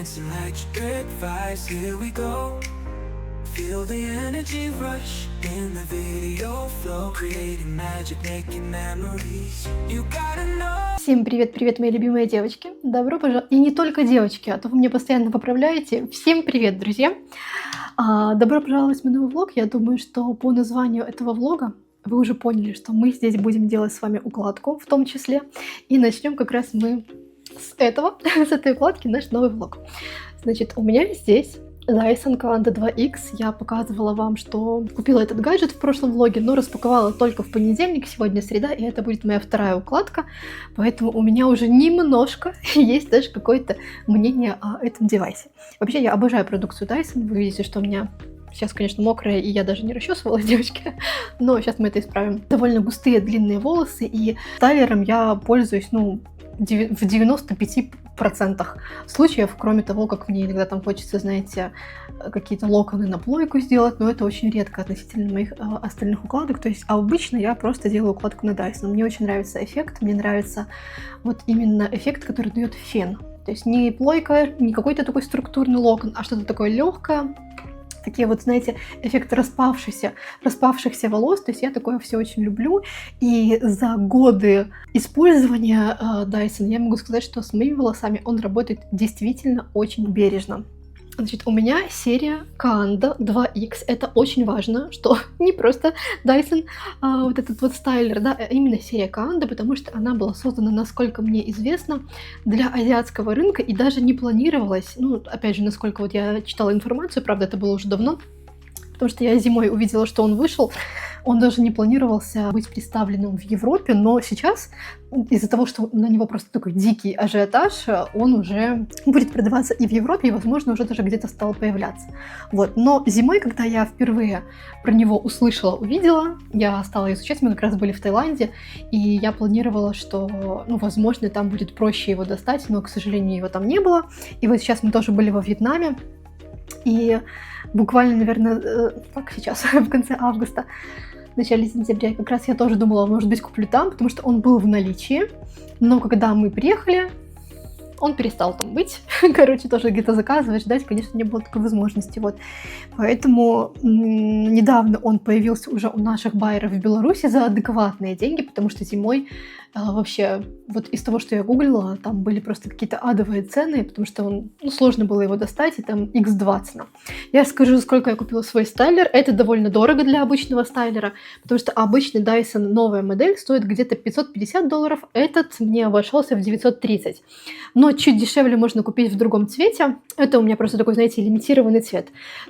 dance electric vibes, here we go. Feel the energy rush in the video flow, creating magic, making memories. You gotta know. Всем привет, мои любимые девочки. Добро пожаловать. И не только девочки, а то вы меня постоянно поправляете. Всем привет, друзья. Добро пожаловать в мой новый влог. Я думаю, что по названию этого влога вы уже поняли, что мы здесь будем делать с вами укладку в том числе. И начнем как раз мы с этой укладки наш новый влог. Значит, у меня здесь Dyson Coanda 2X. Я показывала вам, что купила этот гаджет в прошлом влоге, но распаковала только в понедельник, сегодня среда, и это будет моя вторая укладка, поэтому у меня уже немножко есть даже какое-то мнение о этом девайсе. Вообще, я обожаю продукцию Dyson, вы видите, что у меня сейчас, конечно, мокрая, и я даже не расчесывалась, девочки, но сейчас мы это исправим. Довольно густые, длинные волосы, и стайлером я пользуюсь, в 95% случаев, кроме того, как мне иногда там хочется, знаете, какие-то локоны на плойку сделать, но это очень редко относительно моих остальных укладок. То есть обычно я просто делаю укладку на Dyson. Мне очень нравится эффект, мне нравится вот именно эффект, который дает фен. То есть не плойка, не какой-то такой структурный локон, а что-то такое легкое. Такие вот, знаете, эффект распавшихся волос, то есть я такое все очень люблю, и за годы использования Dyson я могу сказать, что с моими волосами он работает действительно очень бережно. Значит, у меня серия Coanda 2X, это очень важно, что не просто Dyson, вот этот вот стайлер, да, а именно серия Coanda, потому что она была создана, насколько мне известно, для азиатского рынка и даже не планировалась, опять же, насколько вот я читала информацию, правда, это было уже давно, потому что я зимой увидела, что он вышел, он даже не планировался быть представленным в Европе, но сейчас из-за того, что на него просто такой дикий ажиотаж, он уже будет продаваться и в Европе, и, возможно, уже даже где-то стал появляться. Вот. Но зимой, когда я впервые про него услышала, увидела, я стала изучать, мы как раз были в Таиланде, и я планировала, что, возможно, там будет проще его достать, но, к сожалению, его там не было. И вот сейчас мы тоже были во Вьетнаме, и буквально, наверное, сейчас, в конце августа, в начале сентября, как раз я тоже думала, может быть, куплю там, потому что он был в наличии, но когда мы приехали, он перестал там быть. Короче, тоже где-то заказывать, ждать, конечно, не было такой возможности. Вот. Поэтому недавно он появился уже у наших байеров в Беларуси за адекватные деньги, потому что зимой вообще, вот из того, что я гуглила, там были просто какие-то адовые цены, потому что сложно было его достать, и там X20. Я скажу, сколько я купила свой стайлер. Это довольно дорого для обычного стайлера, потому что обычный Dyson новая модель стоит где-то $550, этот мне обошелся в 930. Но чуть дешевле можно купить в другом цвете. Это у меня просто такой, знаете, лимитированный цвет.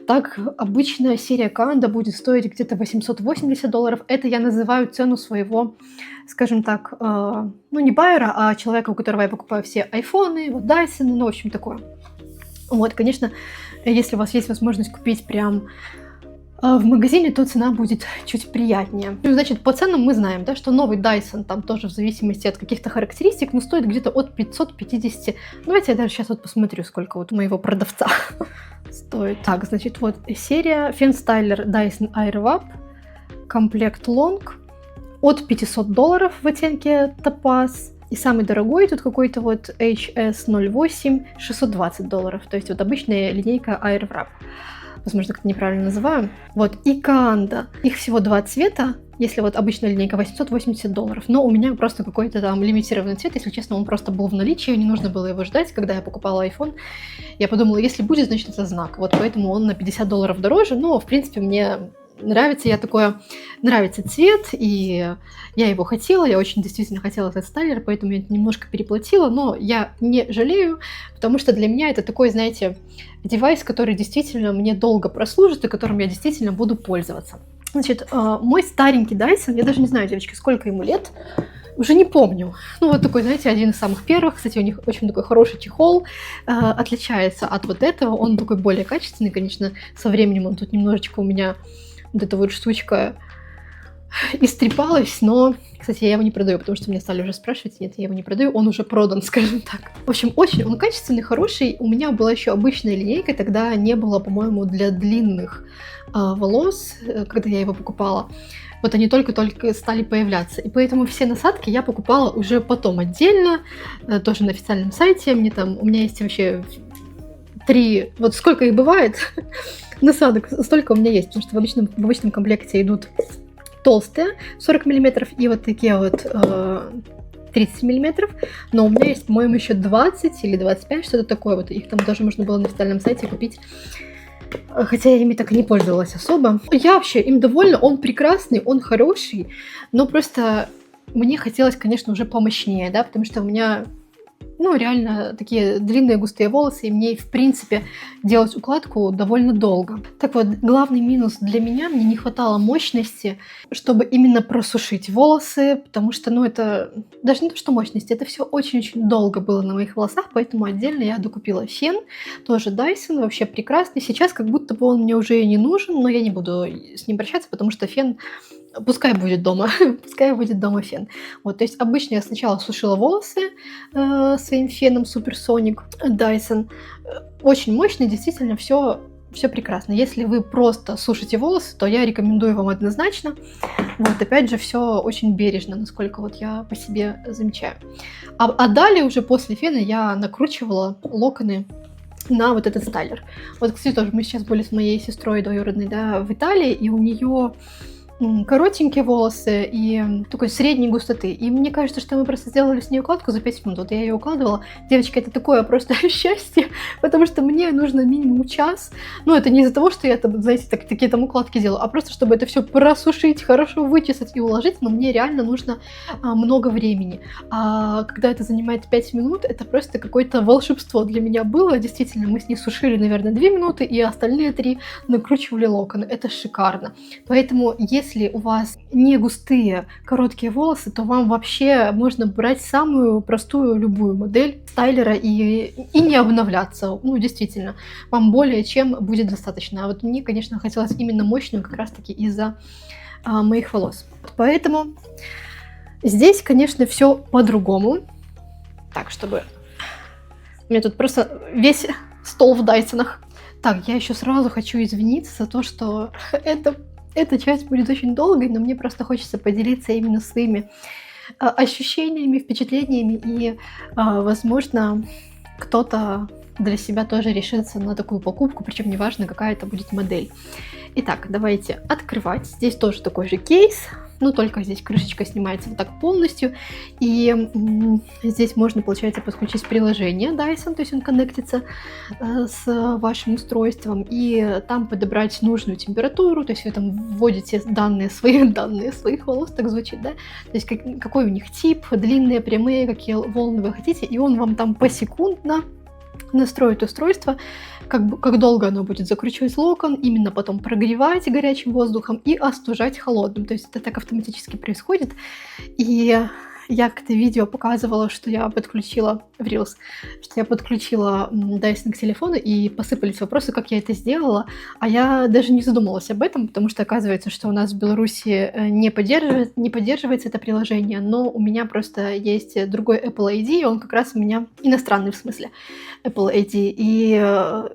Так, обычная серия Coanda будет стоить где-то $880. Это я называю цену своего, скажем так, не байера, а человека, у которого я покупаю все айфоны, вот Dyson, в общем, такое. Вот, конечно, если у вас есть возможность купить прям в магазине, то цена будет чуть приятнее. Значит, по ценам мы знаем, да, что новый Dyson, там тоже в зависимости от каких-то характеристик, стоит где-то от 550. Давайте я даже сейчас вот посмотрю, сколько вот у моего продавца стоит. Так, значит, вот серия Фен-стайлер Dyson Airwrap, комплект Long, от $500 в оттенке Topaz. И самый дорогой тут какой-то вот HS08, $620. То есть вот обычная линейка Airwrap. Возможно, как-то неправильно называю. Вот, и Coanda. Их всего два цвета. Если вот обычная линейка $880, но у меня просто какой-то там лимитированный цвет, если честно, он просто был в наличии, не нужно было его ждать, когда я покупала iPhone. Я подумала, если будет, значит, это знак. Вот поэтому он на $50 дороже, но, в принципе, мне нравится, нравится цвет, и я его хотела, я очень действительно хотела этот стайлер, поэтому я немножко переплатила, но я не жалею, потому что для меня это такой, знаете, девайс, который действительно мне долго прослужит и которым я действительно буду пользоваться. Значит, мой старенький Dyson, я даже не знаю, девочки, сколько ему лет, уже не помню. Вот такой, знаете, один из самых первых. Кстати, у них очень такой хороший чехол. Отличается от вот этого. Он такой более качественный, конечно. Со временем он тут немножечко у меня вот эта вот штучка истрепалась, но, кстати, я его не продаю, потому что меня стали уже спрашивать. Нет, я его не продаю, он уже продан, скажем так. В общем, очень он качественный, хороший. У меня была еще обычная линейка, тогда не было, по-моему, для длинных волос, когда я его покупала. Вот они только-только стали появляться. И поэтому все насадки я покупала уже потом отдельно, тоже на официальном сайте. У меня есть вообще 3, вот сколько их бывает, насадок, столько у меня есть, потому что в обычном комплекте идут толстые 40 мм и вот такие вот 30 мм, но у меня есть, по-моему, еще 20 или 25, что-то такое, вот их там тоже можно было на официальном сайте купить, хотя я ими так и не пользовалась особо. Я вообще им довольна, он прекрасный, он хороший, но просто мне хотелось, конечно, уже помощнее, да, потому что у меня, ну, реально такие длинные густые волосы, и мне, в принципе, делать укладку довольно долго. Так вот, главный минус для меня, мне не хватало мощности, чтобы именно просушить волосы, потому что, ну, это даже не то, что мощности, это все очень-очень долго было на моих волосах, поэтому отдельно я докупила фен, тоже Dyson, вообще прекрасный. Сейчас как будто бы он мне уже и не нужен, но я не буду с ним прощаться, потому что фен пускай будет дома, пускай будет дома фен. Вот, то есть обычно я сначала сушила волосы своим феном Supersonic Dyson. Очень мощный, действительно, все прекрасно. Если вы просто сушите волосы, то я рекомендую вам однозначно. Вот, опять же, все очень бережно, насколько вот я по себе замечаю. А далее уже после фена я накручивала локоны на вот этот стайлер. Вот, кстати, тоже мы сейчас были с моей сестрой двоюродной, да, в Италии, и у нее коротенькие волосы и такой средней густоты. И мне кажется, что мы просто сделали с ней укладку за 5 минут. Вот я ее укладывала. Девочки, это такое просто счастье, потому что мне нужно минимум час. Ну, это не из-за того, что я там, знаете, такие там укладки делаю, а просто чтобы это все просушить, хорошо вычесать и уложить, но мне реально нужно много времени. А когда это занимает 5 минут, это просто какое-то волшебство для меня было. Действительно, мы с ней сушили, наверное, 2 минуты, и остальные 3 накручивали локоны. Это шикарно. Поэтому, если у вас не густые короткие волосы, то вам вообще можно брать самую простую любую модель стайлера и не обновляться. Ну, действительно, вам более чем будет достаточно. А вот мне, конечно, хотелось именно мощную как раз-таки из-за моих волос. Поэтому здесь, конечно, все по-другому. Так, чтобы... У меня тут просто весь стол в Дайсонах. Так, я еще сразу хочу извиниться за то, что эта часть будет очень долгой, но мне просто хочется поделиться именно своими ощущениями, впечатлениями, и, возможно, кто-то для себя тоже решится на такую покупку, причем неважно, какая это будет модель. Итак, давайте открывать. Здесь тоже такой же кейс, но только здесь крышечка снимается вот так полностью, и здесь можно, получается, подключить приложение Dyson, то есть он коннектится с вашим устройством, и там подобрать нужную температуру, то есть вы там вводите данные своих волос, так звучит, да, то есть какой у них тип, длинные, прямые, какие волны вы хотите, и он вам там посекундно настроить устройство, как долго оно будет закручивать локон, именно потом прогревать горячим воздухом и остужать холодным. То есть это так автоматически происходит. И я как-то видео показывала, что я подключила в Reels, что я подключила Dyson к телефону, и посыпались вопросы, как я это сделала, а я даже не задумалась об этом, потому что оказывается, что у нас в Беларуси не поддерживается это приложение, но у меня просто есть другой Apple ID, и он как раз у меня иностранный, в смысле, Apple ID, и я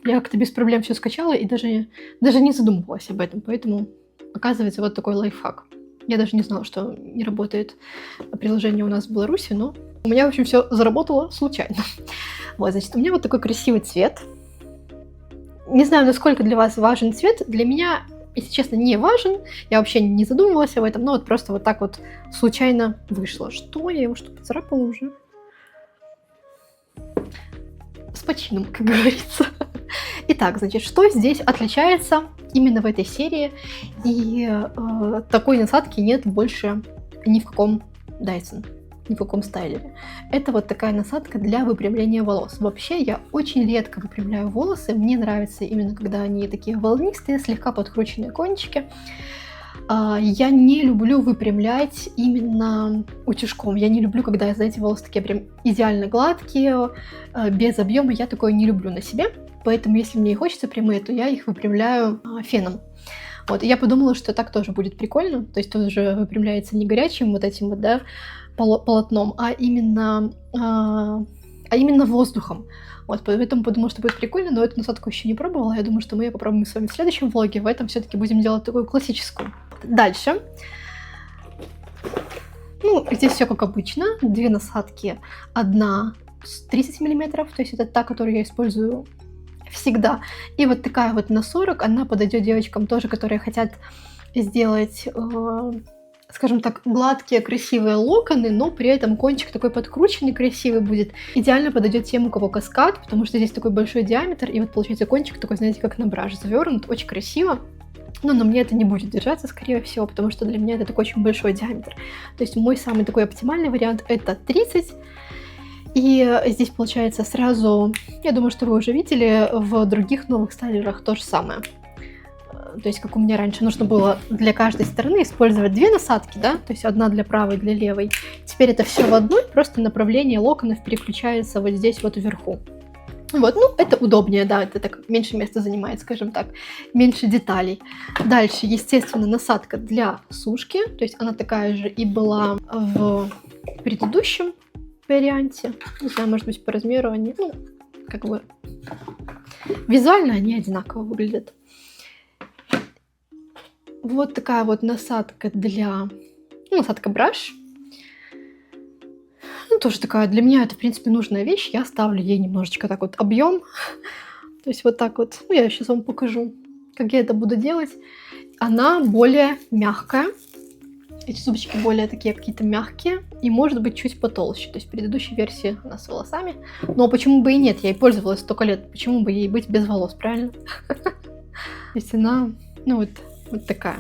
как-то без проблем все скачала и даже не задумывалась об этом, поэтому оказывается вот такой лайфхак. Я даже не знала, что не работает приложение у нас в Беларуси, но у меня, в общем, все заработало случайно. Вот, значит, у меня вот такой красивый цвет. Не знаю, насколько для вас важен цвет. Для меня, если честно, не важен. Я вообще не задумывалась об этом, но вот просто вот так вот случайно вышло. Что? Я его что, поцарапала уже? С почином, как говорится. Итак, значит, что здесь отличается именно в этой серии, и такой насадки нет больше ни в каком Dyson, ни в каком стайлере. Это вот такая насадка для выпрямления волос. Вообще, я очень редко выпрямляю волосы, мне нравится именно, когда они такие волнистые, слегка подкрученные кончики. Я не люблю выпрямлять именно утюжком. Я не люблю, когда, знаете, волосы такие прям идеально гладкие, без объема. Я такое не люблю на себе. Поэтому, если мне и хочется прямые, то я их выпрямляю феном. Вот, и я подумала, что так тоже будет прикольно. То есть тоже выпрямляется не горячим вот этим вот, да, полотном, а именно воздухом. Вот, поэтому подумала, что будет прикольно, но эту насадку еще не пробовала. Я думаю, что мы ее попробуем с вами в следующем влоге. В этом все-таки будем делать такую классическую. Дальше. Ну, здесь все как обычно. 2 насадки. Одна с 30 мм, то есть это та, которую я использую всегда. И вот такая вот на 40, она подойдет девочкам тоже, которые хотят сделать, скажем так, гладкие, красивые локоны, но при этом кончик такой подкрученный, красивый будет. Идеально подойдет тем, у кого каскад, потому что здесь такой большой диаметр, и вот получается кончик такой, знаете, как на браш завернут, очень красиво. Но на мне это не будет держаться, скорее всего, потому что для меня это такой очень большой диаметр. То есть мой самый такой оптимальный вариант это 30. И здесь получается сразу, я думаю, что вы уже видели в других новых стайлерах то же самое. То есть, как у меня раньше нужно было для каждой стороны использовать 2 насадки, да, то есть одна для правой, для левой. Теперь это все в одной, просто направление локонов переключается вот здесь вот вверху. Вот, ну, это удобнее, да, это так меньше места занимает, скажем так, меньше деталей. Дальше, естественно, насадка для сушки, то есть она такая же и была в предыдущем варианте. Не знаю, может быть, по размеру они, ну, как бы, визуально они одинаково выглядят. Вот такая вот насадка для, ну, насадка браш. Ну, тоже такая, для меня это, в принципе, нужная вещь. Я ставлю ей немножечко так вот объем. То есть вот так вот. Ну, я сейчас вам покажу, как я это буду делать. Она более мягкая. Эти зубочки более такие какие-то мягкие. И может быть чуть потолще. То есть в предыдущей версии она с волосами. Но почему бы и нет? Я ей пользовалась столько лет. Почему бы ей быть без волос, правильно? То есть она, ну вот такая.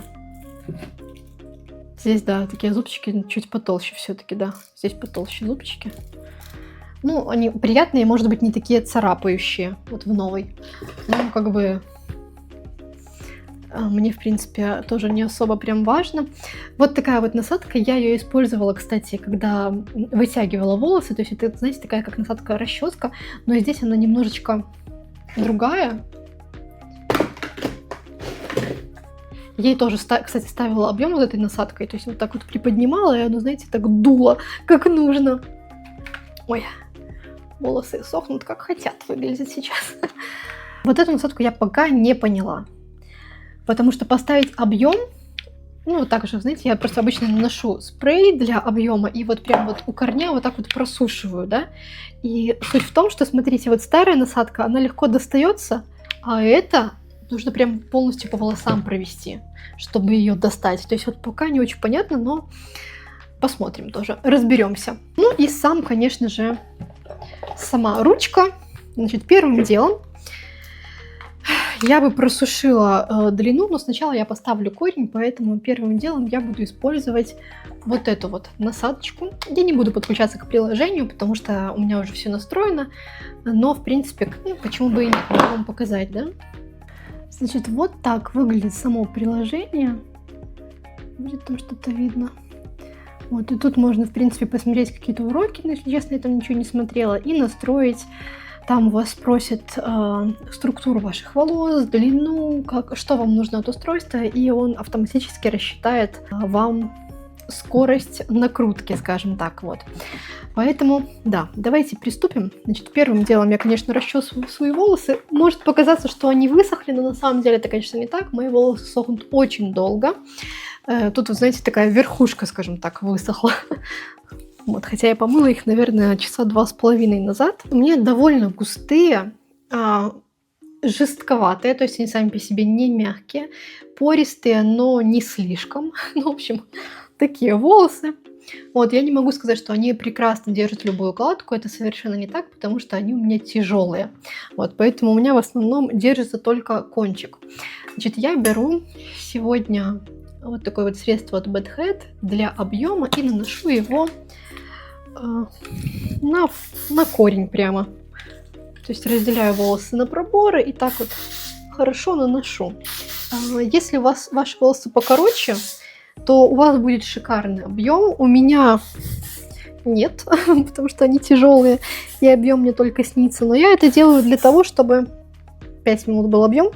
Здесь, да, такие зубчики чуть потолще все-таки, да. Здесь потолще зубчики. Ну, они приятные, может быть, не такие царапающие, вот в новой. Ну, как бы, мне, в принципе, тоже не особо прям важно. Вот такая вот насадка. Я ее использовала, кстати, когда вытягивала волосы. То есть это, знаете, такая как насадка-расческа. Но здесь она немножечко другая. Ей тоже, кстати, ставила объем вот этой насадкой, то есть вот так вот приподнимала, и оно, знаете, так дуло, как нужно. Ой, волосы сохнут, как хотят выглядеть сейчас. Вот эту насадку я пока не поняла, потому что поставить объем, ну, вот так же, знаете, я просто обычно наношу спрей для объема, и вот прям вот у корня вот так вот просушиваю, да. И суть в том, что, смотрите, вот старая насадка, она легко достается, а это нужно прям полностью по волосам провести, чтобы ее достать. То есть вот пока не очень понятно, но посмотрим тоже, разберемся. Ну и сам, конечно же, сама ручка. Значит, первым делом я бы просушила длину, но сначала я поставлю корень, поэтому первым делом я буду использовать вот эту вот насадочку. Я не буду подключаться к приложению, потому что у меня уже все настроено, но, в принципе, ну, почему бы и нет, могу вам показать, да? Значит, вот так выглядит само приложение. Будет там что-то видно. Вот, и тут можно, в принципе, посмотреть какие-то уроки, но, если честно, я там ничего не смотрела, и настроить. Там вас спросят структуру ваших волос, длину, что вам нужно от устройства, и он автоматически рассчитает вам скорость накрутки, скажем так, вот. Поэтому, да, давайте приступим. Значит, первым делом я, конечно, расчесываю свои волосы. Может показаться, что они высохли, но на самом деле это, конечно, не так. Мои волосы сохнут очень долго. Тут, вы знаете, такая верхушка, скажем так, высохла. Вот, хотя я помыла их, наверное, часа 2,5 назад. Мне довольно густые, жестковатые, то есть они сами по себе не мягкие, пористые, но не слишком. Ну, в общем, такие волосы. Вот, я не могу сказать, что они прекрасно держат любую укладку, это совершенно не так, потому что они у меня тяжелые. Вот, поэтому у меня в основном держится только кончик. Значит, я беру сегодня вот такое вот средство от Bad Head для объема и наношу его на корень прямо. То есть разделяю волосы на проборы и так вот хорошо наношу. Если у вас ваши волосы покороче, то у вас будет шикарный объем. У меня нет, потому что они тяжелые, и объем мне только снится. Но я это делаю для того, чтобы 5 минут был объем,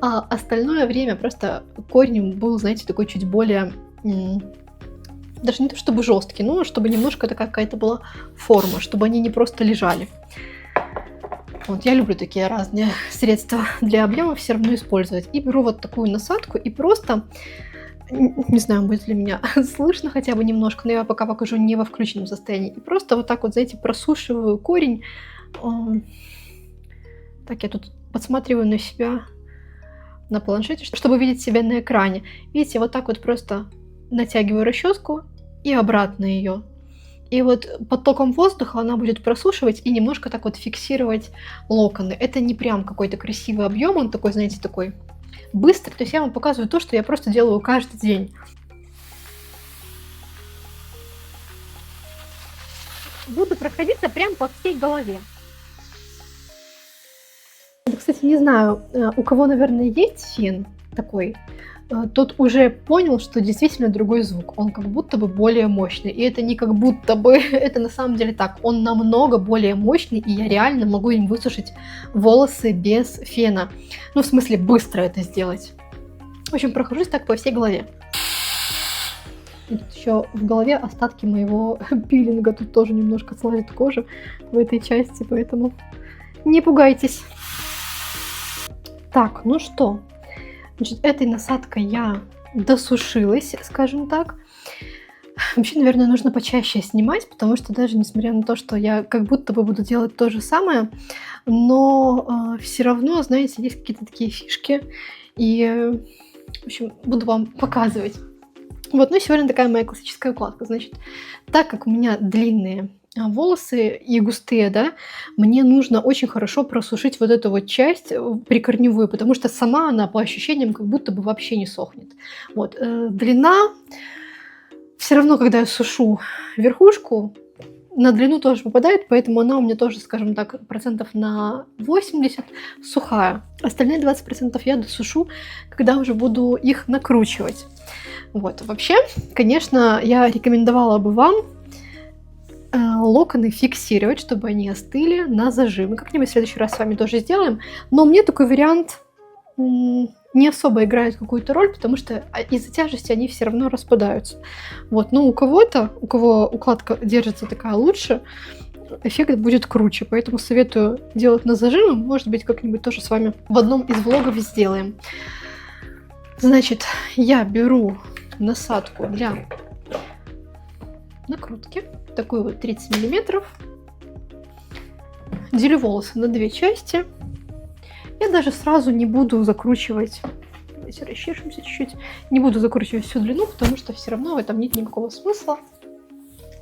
а остальное время просто корень был, знаете, такой чуть более, даже не то чтобы жесткий, но чтобы немножко такая какая-то была форма, чтобы они не просто лежали. Вот, я люблю такие разные средства для объема все равно использовать. И беру вот такую насадку и просто, не знаю, будет ли меня слышно хотя бы немножко, но я пока покажу не во включенном состоянии. И просто вот так вот, знаете, просушиваю корень Так, я тут подсматриваю на себя на планшете, чтобы видеть себя на экране. Видите, вот так вот просто натягиваю расческу и обратно ее. И вот потоком воздуха она будет просушивать и немножко так вот фиксировать локоны. Это не прям какой-то красивый объем, он такой, знаете, такой быстрый. То есть я вам показываю то, что я просто делаю каждый день. Буду проходиться прям по всей голове. Кстати, не знаю, у кого, наверное, есть фен такой, тот уже понял, что действительно другой звук. Он как будто бы более мощный. И это не как будто бы, это на самом деле так. Он намного более мощный, и я реально могу им высушить волосы без фена. Ну, в смысле, быстро это сделать. В общем, прохожусь так по всей голове. И тут еще в голове остатки моего пилинга. Тут тоже немножко слазит кожа в этой части, поэтому не пугайтесь. Так, ну что, значит, этой насадкой я досушилась, скажем так. Вообще, наверное, нужно почаще снимать, потому что даже несмотря на то, что я как будто бы буду делать то же самое, но все равно, знаете, есть какие-то такие фишки, и, в общем, буду вам показывать. Вот, ну, сегодня такая моя классическая укладка. Значит, так как у меня длинные волосы и густые, да, мне нужно очень хорошо просушить вот эту вот часть прикорневую, потому что сама она по ощущениям как будто бы вообще не сохнет. Вот, длина, все равно, когда я сушу верхушку, на длину тоже попадает, поэтому она у меня тоже, скажем так, процентов на 80 сухая. Остальные 20% я досушу, когда уже буду их накручивать. Вот, вообще, конечно, я рекомендовала бы вам локоны фиксировать, чтобы они остыли на зажим. Мы как-нибудь в следующий раз с вами тоже сделаем. Но мне такой вариант не особо играет какую-то роль, потому что из-за тяжести они все равно распадаются. Вот, но у кого-то, у кого укладка держится такая лучше, эффект будет круче. Поэтому советую делать на зажим. Может быть, как-нибудь тоже с вами в одном из влогов сделаем. Значит, я беру насадку для накрутки. Такую вот 30 миллиметров. Делю волосы на две части. Я даже сразу не буду закручивать. Давайте расчешемся чуть-чуть. Не буду закручивать всю длину, потому что все равно в этом нет никакого смысла.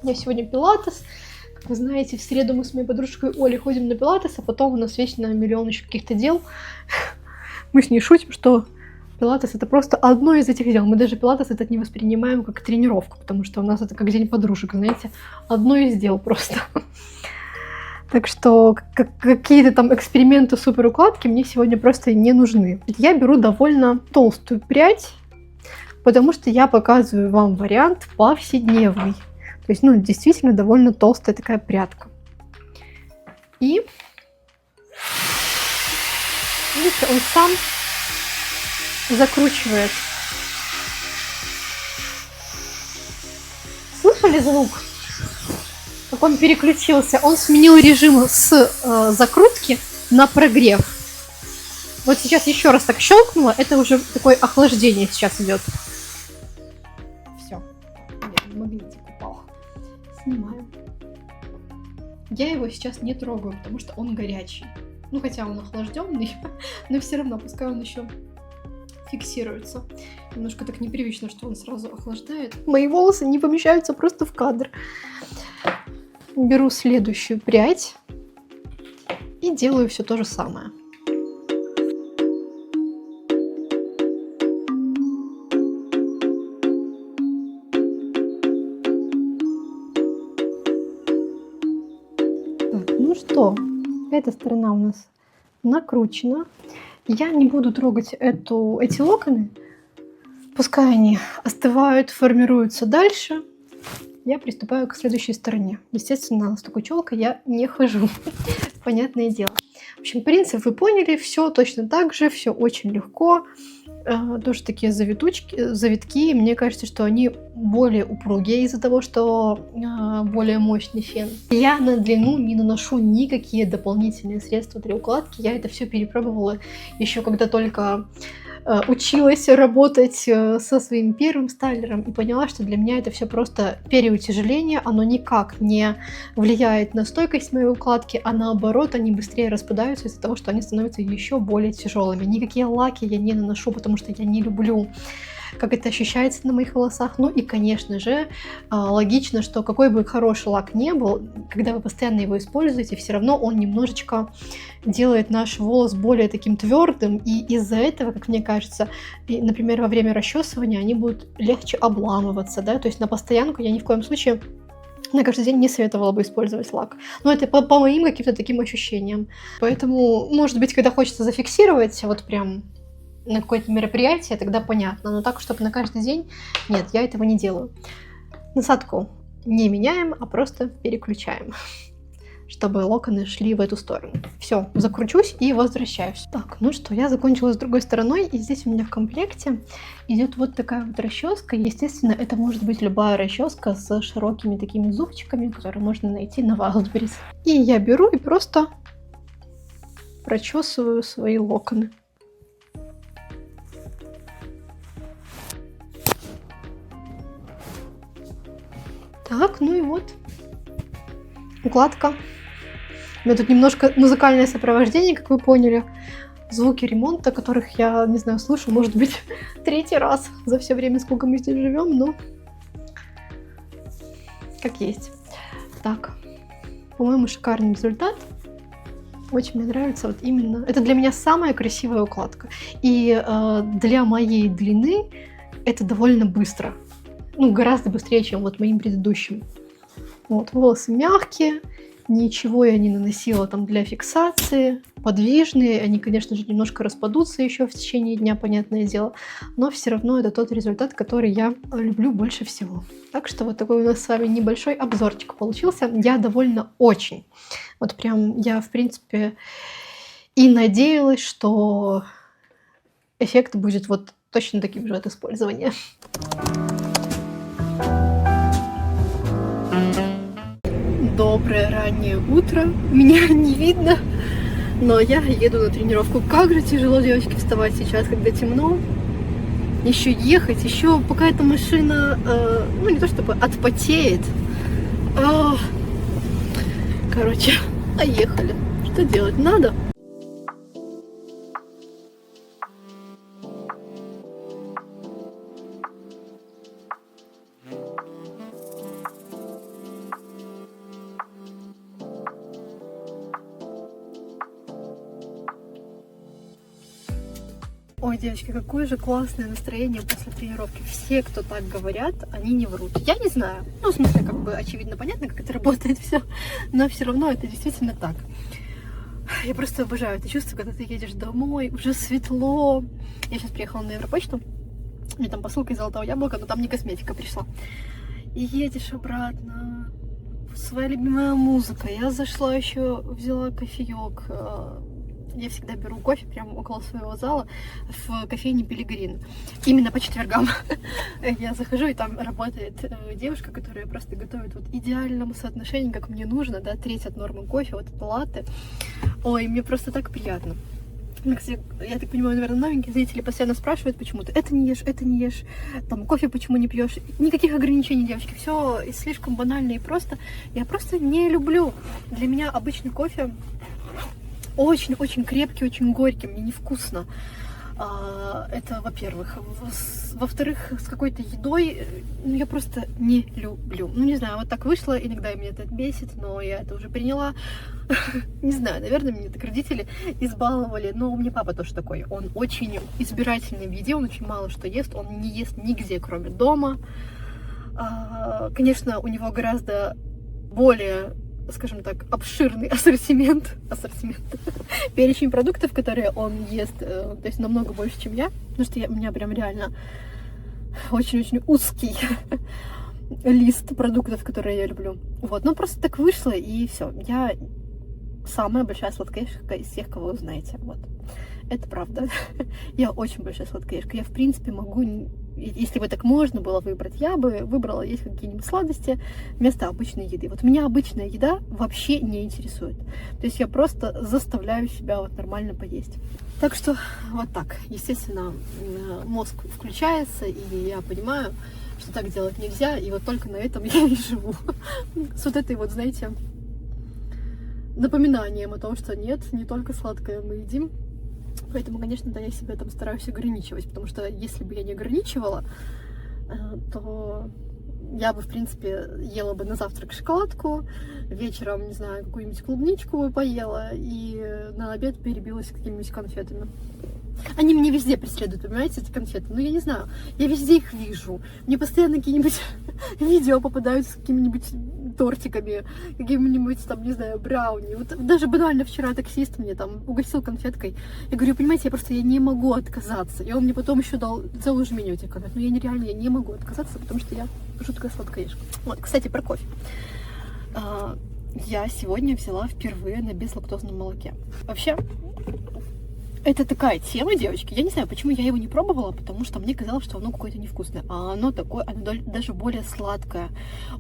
У меня сегодня пилатес. Как вы знаете, в среду мы с моей подружкой Олей ходим на пилатес, а потом у нас вечно миллион еще каких-то дел. Мы с ней шутим, что пилатес — это просто одно из этих дел. Мы даже пилатес этот не воспринимаем как тренировку, потому что у нас это как день подружек, знаете, одно из дел просто. Так что какие-то там эксперименты суперукладки мне сегодня просто не нужны. Я беру довольно толстую прядь, потому что я показываю вам вариант повседневный. То есть, ну, действительно довольно толстая такая прядка. И видите, он сам закручивает. Слышали звук? Как он переключился? Он сменил режим с закрутки на прогрев. Вот сейчас еще раз так щелкнуло, это уже такое охлаждение сейчас идет. Все. Магнитик упал. Снимаем. Я его сейчас не трогаю, потому что он горячий. Ну, хотя он охлажденный, но все равно, пускай он еще фиксируется. Немножко так непривычно, что он сразу охлаждает. Мои волосы не помещаются просто в кадр. Беру следующую прядь и делаю все то же самое. Так, ну что, эта сторона у нас накручена. Я не буду трогать эти локоны. Пускай они остывают, формируются дальше. Я приступаю к следующей стороне. Естественно, с такой челкой я не хожу. Понятное дело. В общем, принцип вы поняли. Все точно так же. Все очень легко. Тоже такие завитки. Мне кажется, что они более упругие из-за того, что более мощный фен. Я на длину не наношу никакие дополнительные средства для укладки. Я это все перепробовала еще когда только училась работать со своим первым стайлером и поняла, что для меня это все просто переутяжеление, оно никак не влияет на стойкость моей укладки, а наоборот, они быстрее распадаются из-за того, что они становятся еще более тяжелыми. Никакие лаки я не наношу, потому что я не люблю, как это ощущается на моих волосах. Ну и, конечно же, логично, что какой бы хороший лак не был, когда вы постоянно его используете, все равно он немножечко делает наш волос более таким твердым, и из-за этого, как мне кажется, например, во время расчесывания они будут легче обламываться, да, то есть на постоянку я ни в коем случае на каждый день не советовала бы использовать лак. Но это по моим каким-то таким ощущениям. Поэтому, может быть, когда хочется зафиксировать вот прям на какое-то мероприятие, тогда понятно. Но так, чтобы на каждый день, нет, я этого не делаю. Насадку не меняем, а просто переключаем, чтобы локоны шли в эту сторону. Все, закручусь и возвращаюсь. Так, ну что, я закончила с другой стороной, и здесь у меня в комплекте идет вот такая вот расческа. Естественно, это может быть любая расческа с широкими такими зубчиками, которые можно найти на Wildberries. И я беру и просто прочесываю свои локоны. Так, ну и вот укладка. У меня тут немножко музыкальное сопровождение, как вы поняли. Звуки ремонта, которых я, не знаю, слышу, может быть, третий раз за все время, сколько мы здесь живем, но как есть. Так, по-моему, шикарный результат. Очень мне нравится вот именно... Это для меня самая красивая укладка. И для моей длины это довольно быстро. Ну, гораздо быстрее, чем вот моим предыдущим. Вот, волосы мягкие, ничего я не наносила там для фиксации, подвижные, они, конечно же, немножко распадутся еще в течение дня, понятное дело, но все равно это тот результат, который я люблю больше всего. Так что вот такой у нас с вами небольшой обзорчик получился. Я довольна очень. Вот прям я, в принципе, и надеялась, что эффект будет вот точно таким же от использования. Доброе раннее утро. Меня не видно, но я еду на тренировку. Как же тяжело, девочки, вставать сейчас, когда темно. Еще ехать, еще пока эта машина, ну не то чтобы отпотеет. Короче, поехали. Что делать надо? Ой, девочки, какое же классное настроение после тренировки. Все, кто так говорят, они не врут. Я не знаю. Ну, в смысле, как бы очевидно, понятно, как это работает все, но все равно это действительно так. Я просто обожаю это чувство, когда ты едешь домой, уже светло. Я сейчас приехала на Европочту, мне там посылка из Золотого Яблока, но там не косметика пришла. И едешь обратно, своя любимая музыка. Я зашла еще, взяла кофеек. Я всегда беру кофе прямо около своего зала в кофейне Пилигрин. Именно по четвергам. Я захожу, и там работает девушка, которая просто готовит вот идеальному соотношению, как мне нужно, да, треть от нормы кофе, вот это латте. Ой, мне просто так приятно. Я так понимаю, наверное, новенькие зрители постоянно спрашивают почему-то: это не ешь, там, кофе почему не пьешь? Никаких ограничений, девочки, все слишком банально и просто. Я просто не люблю. Для меня обычный кофе очень-очень крепкий, очень горький, мне невкусно. Это, во-первых. Во-вторых, с какой-то едой, ну, я просто не люблю. Ну, не знаю, вот так вышло, иногда меня это бесит, но я это уже приняла. Не знаю, наверное, меня так родители избаловали, но у меня папа тоже такой. Он очень избирательный в еде, он очень мало что ест, он не ест нигде, кроме дома. Конечно, у него гораздо более, скажем так, обширный ассортимент, перечень продуктов, которые он ест, то есть намного больше, чем я, потому что у меня прям реально очень-очень узкий лист продуктов, которые я люблю. Вот, но просто так вышло, и все. Я самая большая сладкоежка из всех, кого вы знаете. Вот. Это правда. Я очень большая сладкоежка. Я, в принципе, могу если бы так можно было выбрать, я бы выбрала есть какие-нибудь сладости вместо обычной еды. Вот меня обычная еда вообще не интересует. То есть я просто заставляю себя вот нормально поесть. Так что вот так. Естественно, мозг включается, и я понимаю, что так делать нельзя, и вот только на этом я и живу. С вот этой вот, знаете, напоминанием о том, что нет, не только сладкое мы едим. Поэтому, конечно, да, я себя там стараюсь ограничивать, потому что если бы я не ограничивала, то я бы, в принципе, ела бы на завтрак шоколадку, вечером, не знаю, какую-нибудь клубничку бы поела, и на обед перебилась какими-нибудь конфетами. Они меня везде преследуют, понимаете, эти конфеты. Ну, я не знаю, я везде их вижу. Мне постоянно какие-нибудь видео попадаются с какими-нибудь тортиками, какими-нибудь там, не знаю, брауни. Вот даже банально вчера таксист мне там угостил конфеткой. Я говорю, понимаете, я не могу отказаться. И он мне потом еще дал целую жменю этих конфет. Но я не могу отказаться, потому что я жуткая сладкоежка. Вот, кстати, про кофе. Я сегодня взяла впервые на безлактозном молоке. Вообще, это такая тема, девочки. Я не знаю, почему я его не пробовала, потому что мне казалось, что оно какое-то невкусное. А оно такое, оно даже более сладкое.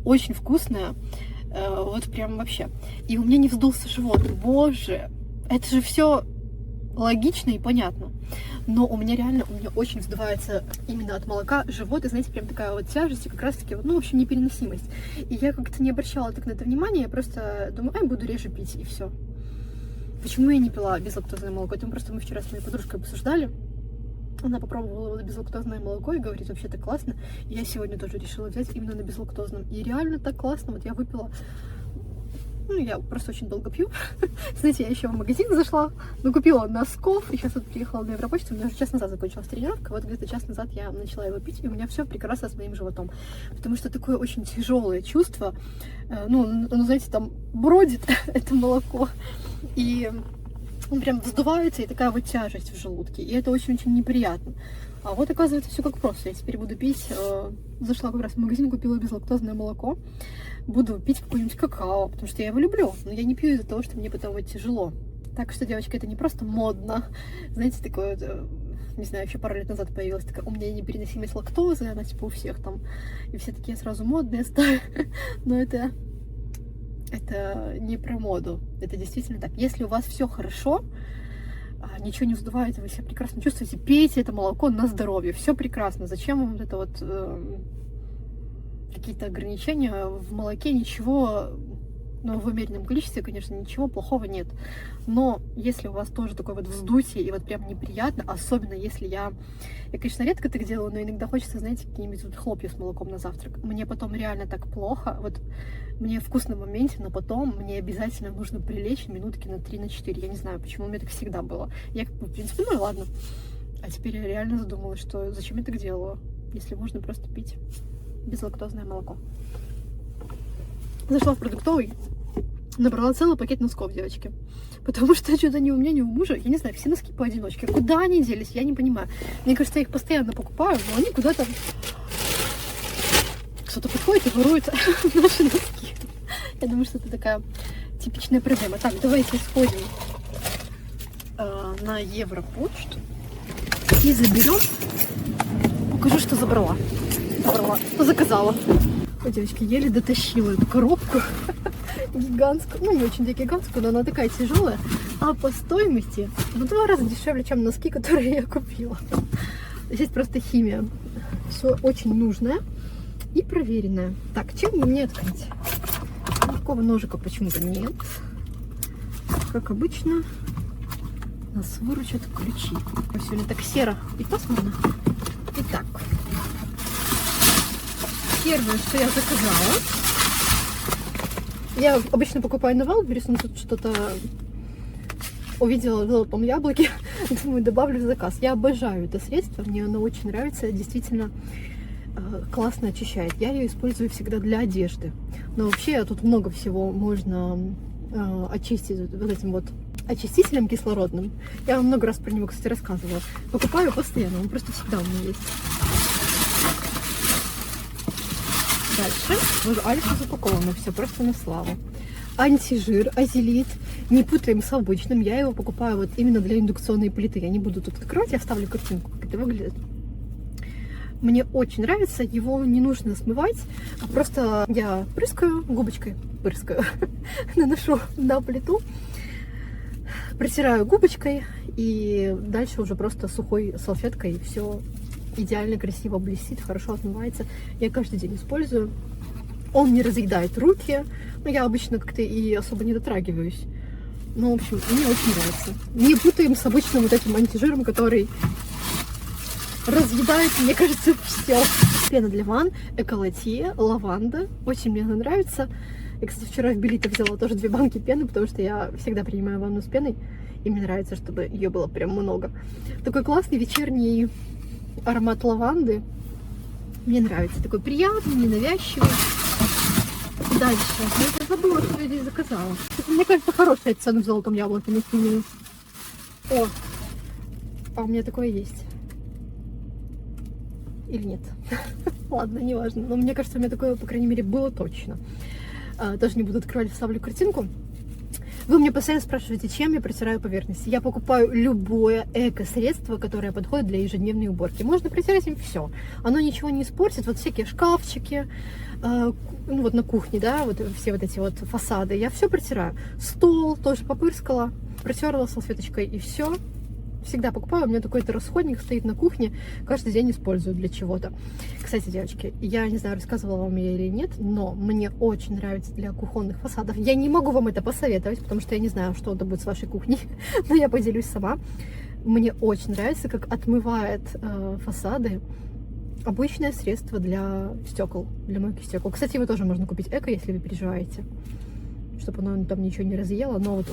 Очень вкусное. Вот прям вообще. И у меня не вздулся живот. Боже, это же все логично и понятно. Но у меня очень вздувается именно от молока живот. И знаете, прям такая вот тяжесть и как раз таки, вот, в общем, непереносимость. И я как-то не обращала так на это внимания. Я просто думаю, буду реже пить, и все. Почему я не пила безлактозное молоко? Это мы вчера с моей подружкой обсуждали. Она попробовала безлактозное молоко и говорит, вообще так классно. И я сегодня тоже решила взять именно на безлактозном. И реально так классно. Вот я выпила... я просто очень долго пью. Знаете, я еще в магазин зашла, купила носков. И сейчас вот приехала на Европочту. У меня уже час назад закончилась тренировка. Вот где-то час назад я начала его пить. И у меня все прекрасно с моим животом. Потому что такое очень тяжелое чувство. Знаете, там бродит это молоко. И он прям вздувается, и такая вот тяжесть в желудке. И это очень-очень неприятно. А вот, оказывается, все как просто. Я теперь буду пить... Зашла как раз в магазин, купила безлактозное молоко. Буду пить какое-нибудь какао, потому что я его люблю. Но я не пью из-за того, что мне потом вот тяжело. Так что, девочки, это не просто модно. Знаете, такое... Не знаю, еще пару лет назад появилась такая... У меня непереносимость лактозы, она типа у всех там. И все такие сразу модные стали. Но это не про моду. Это действительно так. Если у вас все хорошо, ничего не вздувает, вы себя прекрасно чувствуете, пейте это молоко на здоровье. Все прекрасно. Зачем вам вот это вот какие-то ограничения в молоке? Ничего, в умеренном количестве, конечно, ничего плохого нет. Но если у вас тоже такое вот вздутие и вот прям неприятно, особенно если я, конечно, редко так делаю, но иногда хочется, знаете, какие-нибудь вот хлопья с молоком на завтрак. Мне потом реально так плохо. Вот мне вкусно в моменте, но потом мне обязательно нужно прилечь минутки на 3-4. Я не знаю, почему у меня так всегда было. Я в принципе, ладно. А теперь я реально задумалась, что зачем я так делаю, если можно просто пить безлактозное молоко. Зашла в продуктовый, набрала целый пакет носков, девочки. Потому что что-то ни у меня, ни у мужа, я не знаю, все носки поодиночке. Куда они делись, я не понимаю. Мне кажется, я их постоянно покупаю, но они куда-то... Кто-то подходит и ворует наши носки. Я думаю, что это такая типичная проблема. Так, давайте сходим на Европочту и заберем. Покажу, что забрала. Заказала. Ой, девочки, еле дотащила эту коробку гигантскую. Не очень гигантскую, но она такая тяжелая. А по стоимости в 2 раза дешевле, чем носки, которые я купила. Здесь просто химия. Все очень нужное и проверенное. Так, чем бы мне открыть? Такого ножика почему-то нет. Как обычно, нас выручат ключи. Сегодня так серо и пасмурно. Итак, первое, что я заказала. Я обычно покупаю на Wildberries, но тут что-то увидела в золотом яблоке. Думаю, добавлю в заказ. Я обожаю это средство, мне оно очень нравится. Действительно классно очищает. Я ее использую всегда для одежды. Но вообще тут много всего можно очистить вот этим вот очистителем кислородным. Я вам много раз про него, кстати, рассказывала. Покупаю постоянно, он просто всегда у меня есть. Дальше. Альфа запаковано, все просто на славу. Антижир, азелит. Не путаем с обычным. Я его покупаю вот именно для индукционной плиты. Я не буду тут открывать, я вставлю картинку, как это выглядит. Мне очень нравится, его не нужно смывать, а просто я прыскаю губочкой, наношу на плиту, протираю губочкой и дальше уже просто сухой салфеткой все идеально красиво блестит, хорошо отмывается. Я каждый день использую. Он не разъедает руки, но я обычно как-то и особо не дотрагиваюсь. Ну, в общем, мне очень нравится. Не путаем с обычным вот этим антижиром, который разъедает, мне кажется, все. Пена для ванн, эколотье, лаванда. Очень мне она нравится. Я, кстати, вчера в Белите взяла тоже 2 банки пены, потому что я всегда принимаю ванну с пеной. И мне нравится, чтобы ее было прям много. Такой классный вечерний аромат лаванды. Мне нравится. Такой приятный, ненавязчивый. Дальше. Я забыла, что я здесь заказала. Мне кажется, хорошая цена в золотом яблоке. Не сменилась. О! А у меня такое есть. Или нет? Ладно, неважно. Но мне кажется, у меня такое, по крайней мере, было точно. Тоже не буду открывать, вставлю картинку. Вы меня постоянно спрашиваете, чем я протираю поверхности. Я покупаю любое эко-средство, которое подходит для ежедневной уборки. Можно протирать им все. Оно ничего не испортит. Вот всякие шкафчики, ну вот на кухне, да, вот все вот эти вот фасады. Я все протираю. Стол тоже попырскала, протерла салфеточкой и все. Всегда покупаю, у меня такой-то расходник стоит на кухне, каждый день использую для чего-то. Кстати, девочки, я не знаю, рассказывала вам я или нет, но мне очень нравится для кухонных фасадов. Я не могу вам это посоветовать, потому что я не знаю, что это будет с вашей кухней, но я поделюсь сама. Мне очень нравится, как отмывает фасады обычное средство для стекол, для мойки стекол. Кстати, его тоже можно купить эко, если вы переживаете, чтобы оно там ничего не разъело, но вот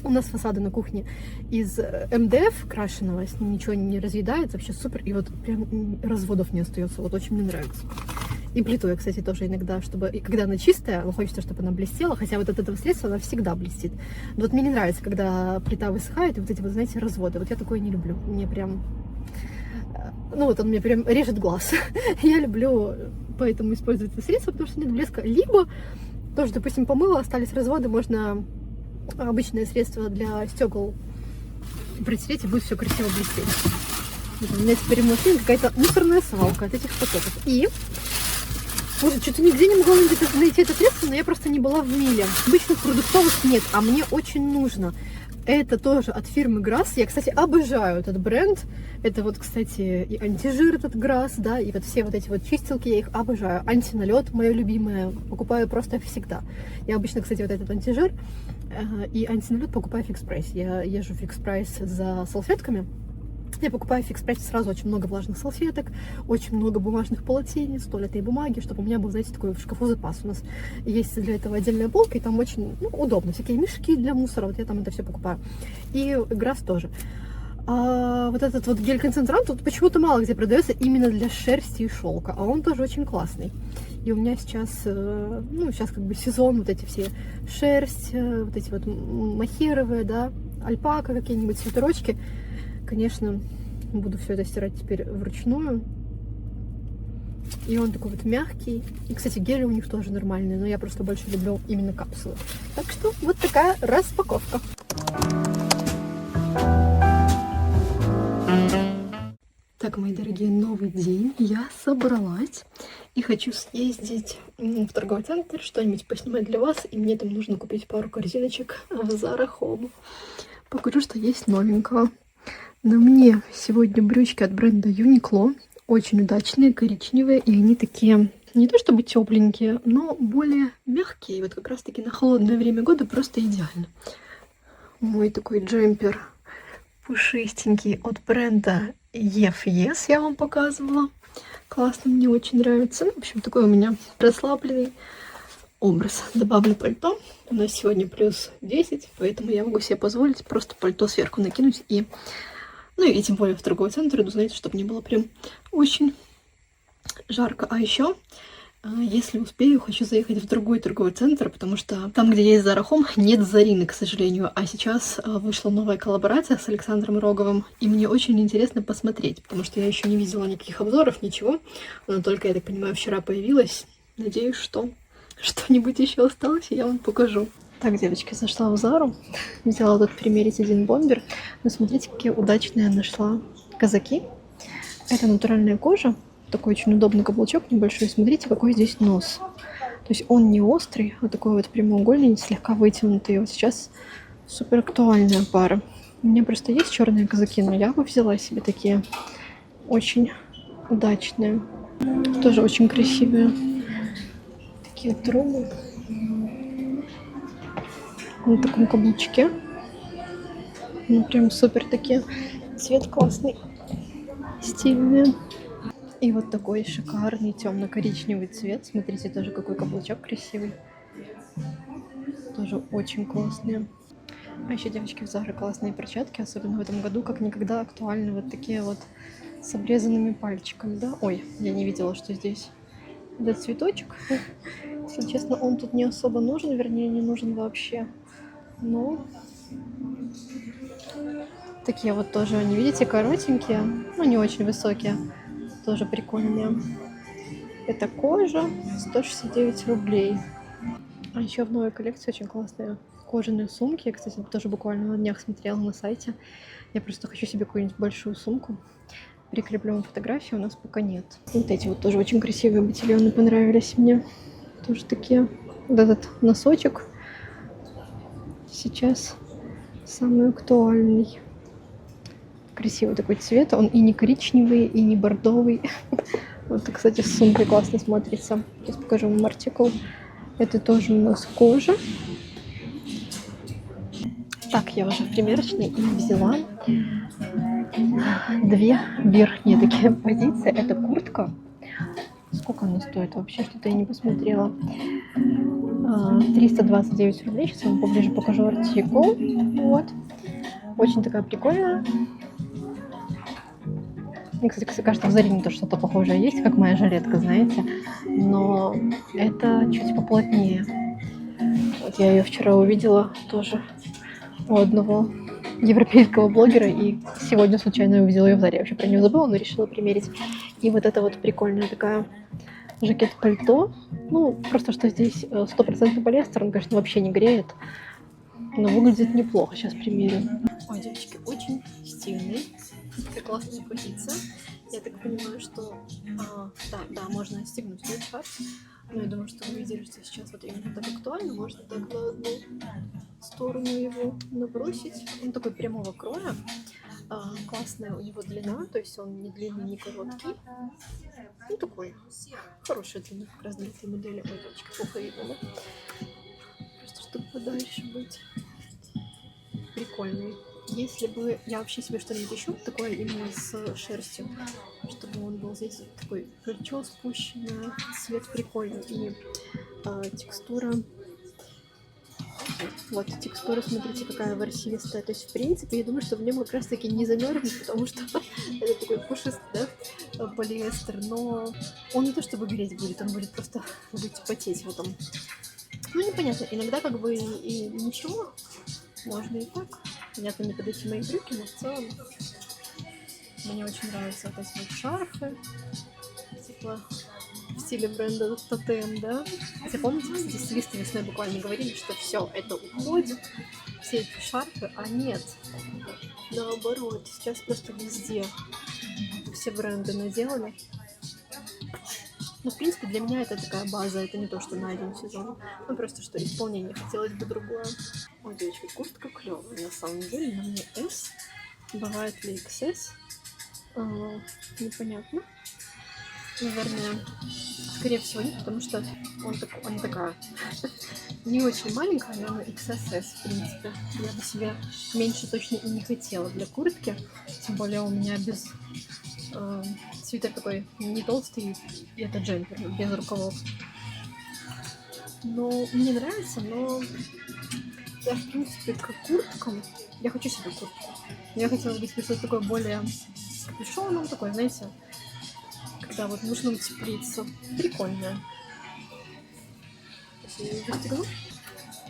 у нас фасады на кухне из МДФ крашеного, с ним ничего не разъедается, вообще супер, и вот прям разводов не остается, вот очень мне нравится. И плиту я, кстати, тоже иногда, чтобы, и когда она чистая, хочется, чтобы она блестела, хотя вот от этого средства она всегда блестит. Но вот мне не нравится, когда плита высыхает, и вот эти вот, знаете, разводы, вот я такое не люблю, мне прям, ну вот он мне прям режет глаз. Я люблю поэтому использовать это средство, потому что нет блеска, либо тоже, допустим, помыла, остались разводы, можно обычное средство для стекол протереть, и будет все красиво блестеть. У меня теперь в машине какая-то мусорная свалка от этих потоков. И уже что-то нигде не могла найти это средство, но я просто не была в Миле. Обычных продуктовых нет, а мне очень нужно. Это тоже от фирмы Грасс. Я, кстати, обожаю этот бренд. Это вот, кстати, и антижир этот Грасс, да, и вот все вот эти вот чистилки, я их обожаю. Антиналет, мое любимое, покупаю просто всегда. Я обычно, кстати, вот этот антижир и антиналет покупаю в Fix Price. Я езжу в Fix Price за салфетками. Я покупаю в Fix Price сразу очень много влажных салфеток, очень много бумажных полотенец, туалетной бумаги, чтобы у меня был, знаете, такой в шкафу запас. У нас есть для этого отдельная полка, и там очень удобно. Всякие мешки для мусора, вот я там это все покупаю. И Грасс тоже. А вот этот вот гель-концентрант тут почему-то мало где продается именно для шерсти и шелка, а он тоже очень классный. И у меня сейчас, сейчас как бы сезон, вот эти все шерсть, вот эти вот махеровые, да, альпака, какие-нибудь свитерочки. Конечно, буду все это стирать теперь вручную. И он такой вот мягкий. И, кстати, гели у них тоже нормальные, но я просто больше люблю именно капсулы. Так что вот такая распаковка. Так, мои дорогие, новый день. Я собралась и хочу съездить в торговый центр, что-нибудь поснимать для вас. И мне там нужно купить пару корзиночек в Zara Home. Покажу, что есть новенького. На мне сегодня брючки от бренда Uniqlo. Очень удачные, коричневые. И они такие, не то чтобы тепленькие, но более мягкие. И вот как раз таки на холодное время года просто идеально. Мой такой джемпер пушистенький от бренда EFES я вам показывала. Классно, мне очень нравится. В общем, такой у меня расслабленный образ. Добавлю пальто. У нас сегодня плюс 10, поэтому я могу себе позволить просто пальто сверху накинуть и... Ну и тем более в торговый центр иду, знаете, чтобы не было прям очень жарко. А еще, если успею, хочу заехать в другой торговый центр, потому что там, где есть Zara Home, нет Зарины, к сожалению. А сейчас вышла новая коллаборация с Александром Роговым, и мне очень интересно посмотреть, потому что я еще не видела никаких обзоров, ничего. Она только, я так понимаю, вчера появилась. Надеюсь, что что-нибудь еще осталось, и я вам покажу. Так, девочки, зашла в Зару, взяла тут примерить один бомбер. Но смотрите, какие удачные я нашла казаки. Это натуральная кожа, такой очень удобный каблучок небольшой. Смотрите, какой здесь нос. То есть он не острый, а такой вот прямоугольный, слегка вытянутый. И вот сейчас супер актуальная пара. У меня просто есть черные казаки, но я бы взяла себе такие очень удачные. Тоже очень красивые. Такие трубы. На таком каблучке. Ну, прям супер такие. Цвет классный. Стильный. И вот такой шикарный темно-коричневый цвет. Смотрите, тоже какой каблучок красивый. Тоже очень классные. А еще, девочки, в Заре классные перчатки, особенно в этом году, как никогда актуальны вот такие вот с обрезанными пальчиками, да? Ой, я не видела, что здесь этот цветочек. Если честно, он тут не особо нужен, вернее, не нужен вообще. Но такие вот тоже, они, видите, коротенькие, но не очень высокие. Тоже прикольные. Это кожа, 169 рублей. А еще в новой коллекции очень классные кожаные сумки. Я, кстати, тоже буквально на днях смотрела на сайте. Я просто хочу себе какую-нибудь большую сумку. Прикреплю вам фотографии, у нас пока нет. Вот эти вот тоже очень красивые ботильоны понравились мне. Тоже такие. Вот этот носочек сейчас самый актуальный. Красивый такой цвет. Он и не коричневый, и не бордовый. Вот, кстати, с сумкой классно смотрится. Сейчас покажу вам артикул. Это тоже у нас кожа. Так, я уже в примерочной и взяла две верхние такие позиции. Это куртка. Сколько она стоит вообще? Что-то я не посмотрела. 329 рублей. Сейчас я вам поближе покажу артикул. Вот. Очень такая прикольная. Мне, кстати, кажется, в Зарине тоже что-то похожее есть, как моя жилетка, знаете. Но это чуть поплотнее. Вот я ее вчера увидела тоже у одного европейского блогера, и сегодня случайно увидела ее в Заре. Я вообще про нее забыла, но решила примерить. И вот это вот прикольная такая жакет-пальто. Ну, просто что здесь 100% полиэстер, он, конечно, вообще не греет. Но выглядит неплохо. Сейчас примерим. Ой, девочки, очень стильный. Такая классная позиция. Я так понимаю, что да, можно отстегнуть этот шарф. Но я думаю, что вы видели, что сейчас вот именно так актуально. Можно так на одну сторону его набросить. Он такой прямого кроя. Классная у него длина, то есть он не длинный, не короткий. Ну, такой хорошая длина, как раз для этой модели. Ой, девочки, плохо видно, да? Просто чтобы подальше быть. Прикольный. Если бы я вообще себе что-нибудь ищу, такое именно с шерстью, чтобы он был здесь такой плечо спущенное, цвет прикольный и текстура. Вот текстура, смотрите, какая ворсистая. То есть, в принципе, я думаю, что в нем как раз-таки не замерзнуть, потому что это такой пушистый, да, полиэстер, но он не то чтобы греть будет, он будет просто потеть в этом. Ну, непонятно, иногда как бы и ничего, можно и так. Понятно, не под эти мои брюки, но в целом мне очень нравятся вот эти вот шарфы, типа в стиле бренда Тотем, да. Хотя помните, кстати, стилисты весной буквально говорили, что все это уходит, все эти шарфы, а нет, наоборот, сейчас просто везде все бренды наделали. Ну, в принципе, для меня это такая база, это не то, что на один сезон. Ну, просто что исполнение хотелось бы другое. Ой, девочки, куртка клевая, на самом деле, на мне S. Бывает ли XS? Непонятно. Наверное, скорее всего нет, потому что она такая не очень маленькая, наверное, XSS, в принципе. Я бы себе меньше точно и не хотела для куртки. Тем более у меня без... свитер такой не толстый, и это джемпер, без рукавов. Но мне нравится, но я, в принципе, к курткам, я хочу себе куртку. Я хотела бы себе что-то такое более с капюшоном, такое, знаете, когда вот нужно утеплиться. Прикольное. Если я ее застегну,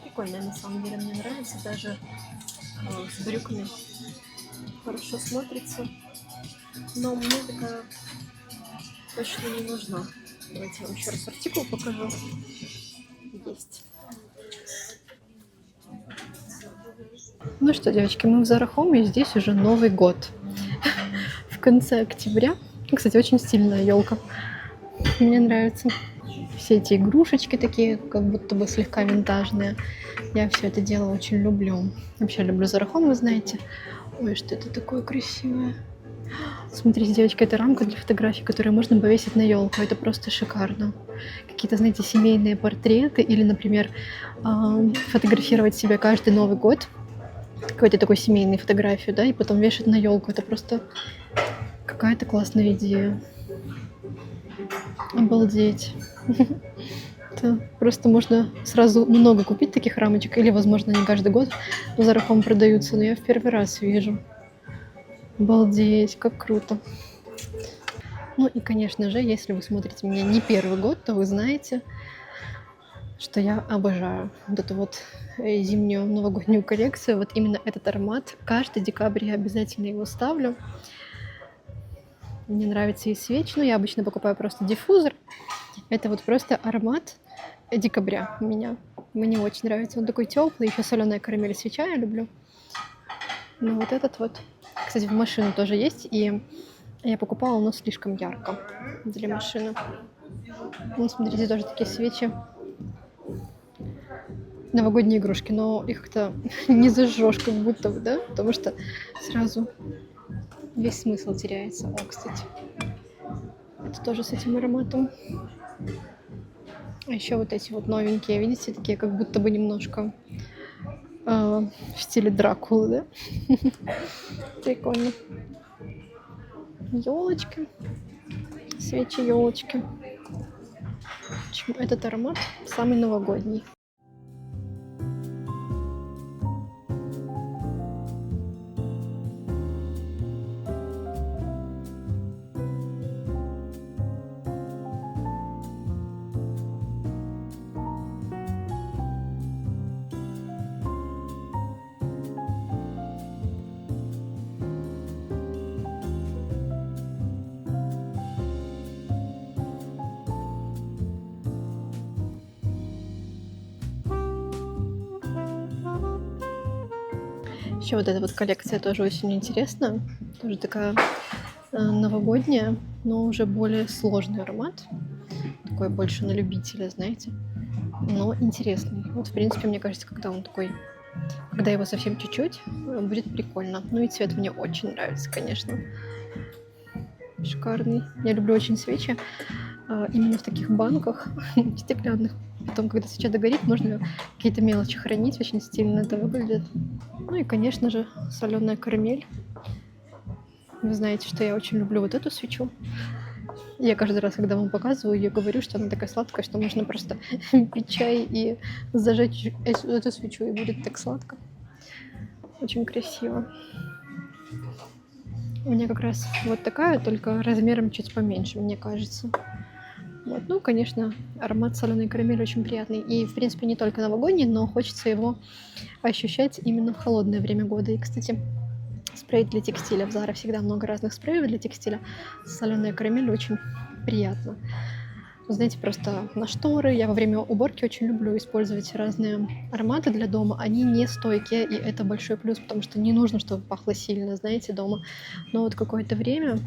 прикольная на самом деле, мне нравится, даже с брюками хорошо смотрится. Но мне такая точно не нужна. Давайте я вам еще раз артикул покажу. Есть. Ну что, девочки, мы в Zara Home, и здесь уже Новый год. В конце октября Кстати, очень стильная елка. Мне нравятся все эти игрушечки такие, как будто бы слегка винтажные. Я все это дело очень люблю. Вообще люблю Зарахом, вы знаете. Ой, что это такое красивое. Смотрите, девочка, это рамка для фотографий, которую можно повесить на елку. Это просто шикарно. Какие-то, знаете, семейные портреты или, например, фотографировать себя каждый Новый год. Какой-то такой семейной фотографию, да, и потом вешать на елку. Это просто какая-то классная идея. Обалдеть. Это просто можно сразу много купить таких рамочек, или, возможно, не каждый год в Зарахом продаются, но я в первый раз вижу. Обалдеть, как круто. Ну и, конечно же, если вы смотрите меня не первый год, то вы знаете, что я обожаю вот эту вот зимнюю новогоднюю коллекцию. Вот именно этот аромат. Каждый декабрь я обязательно его ставлю. Мне нравится и свеч, но я обычно покупаю просто диффузор. Это вот просто аромат декабря у меня. Мне очень нравится. Он такой теплый, еще соленая карамель свеча я люблю. Ну вот этот вот. Кстати, в машину тоже есть, и я покупала, но слишком ярко для машины. Ну, смотрите, тоже такие свечи. Новогодние игрушки, но их как-то не зажжешь, как будто бы, да? Потому что сразу весь смысл теряется. О, кстати, это тоже с этим ароматом. А еще вот эти вот новенькие, видите, такие как будто бы немножко в стиле Дракулы, да? Прикольно. Елочки, свечи, елочки. В общем, этот аромат самый новогодний. Еще вот эта вот коллекция тоже очень интересная. Тоже такая новогодняя, но уже более сложный аромат. Такой больше на любителя, знаете. Но интересный. Вот, в принципе, мне кажется, когда он такой, когда его совсем чуть-чуть, будет прикольно. Ну и цвет мне очень нравится, конечно. Шикарный. Я люблю очень свечи именно в таких банках стеклянных. Потом, когда свеча догорит, можно какие-то мелочи хранить. Очень стильно это выглядит. Ну и, конечно же, соленая карамель. Вы знаете, что я очень люблю вот эту свечу. Я каждый раз, когда вам показываю, я говорю, что она такая сладкая, что можно просто пить чай и зажечь эту свечу, и будет так сладко. Очень красиво. У меня как раз вот такая, только размером чуть поменьше, мне кажется. Вот. Ну, конечно, аромат соленой карамели очень приятный. И, в принципе, не только новогодний, но хочется его ощущать именно в холодное время года. И, кстати, спрей для текстиля. В Zara всегда много разных спреев для текстиля. Соленая карамель очень приятно. Вы знаете, просто на шторы. Я во время уборки очень люблю использовать разные ароматы для дома. Они не стойкие, и это большой плюс, потому что не нужно, чтобы пахло сильно, знаете, дома. Но вот какое-то время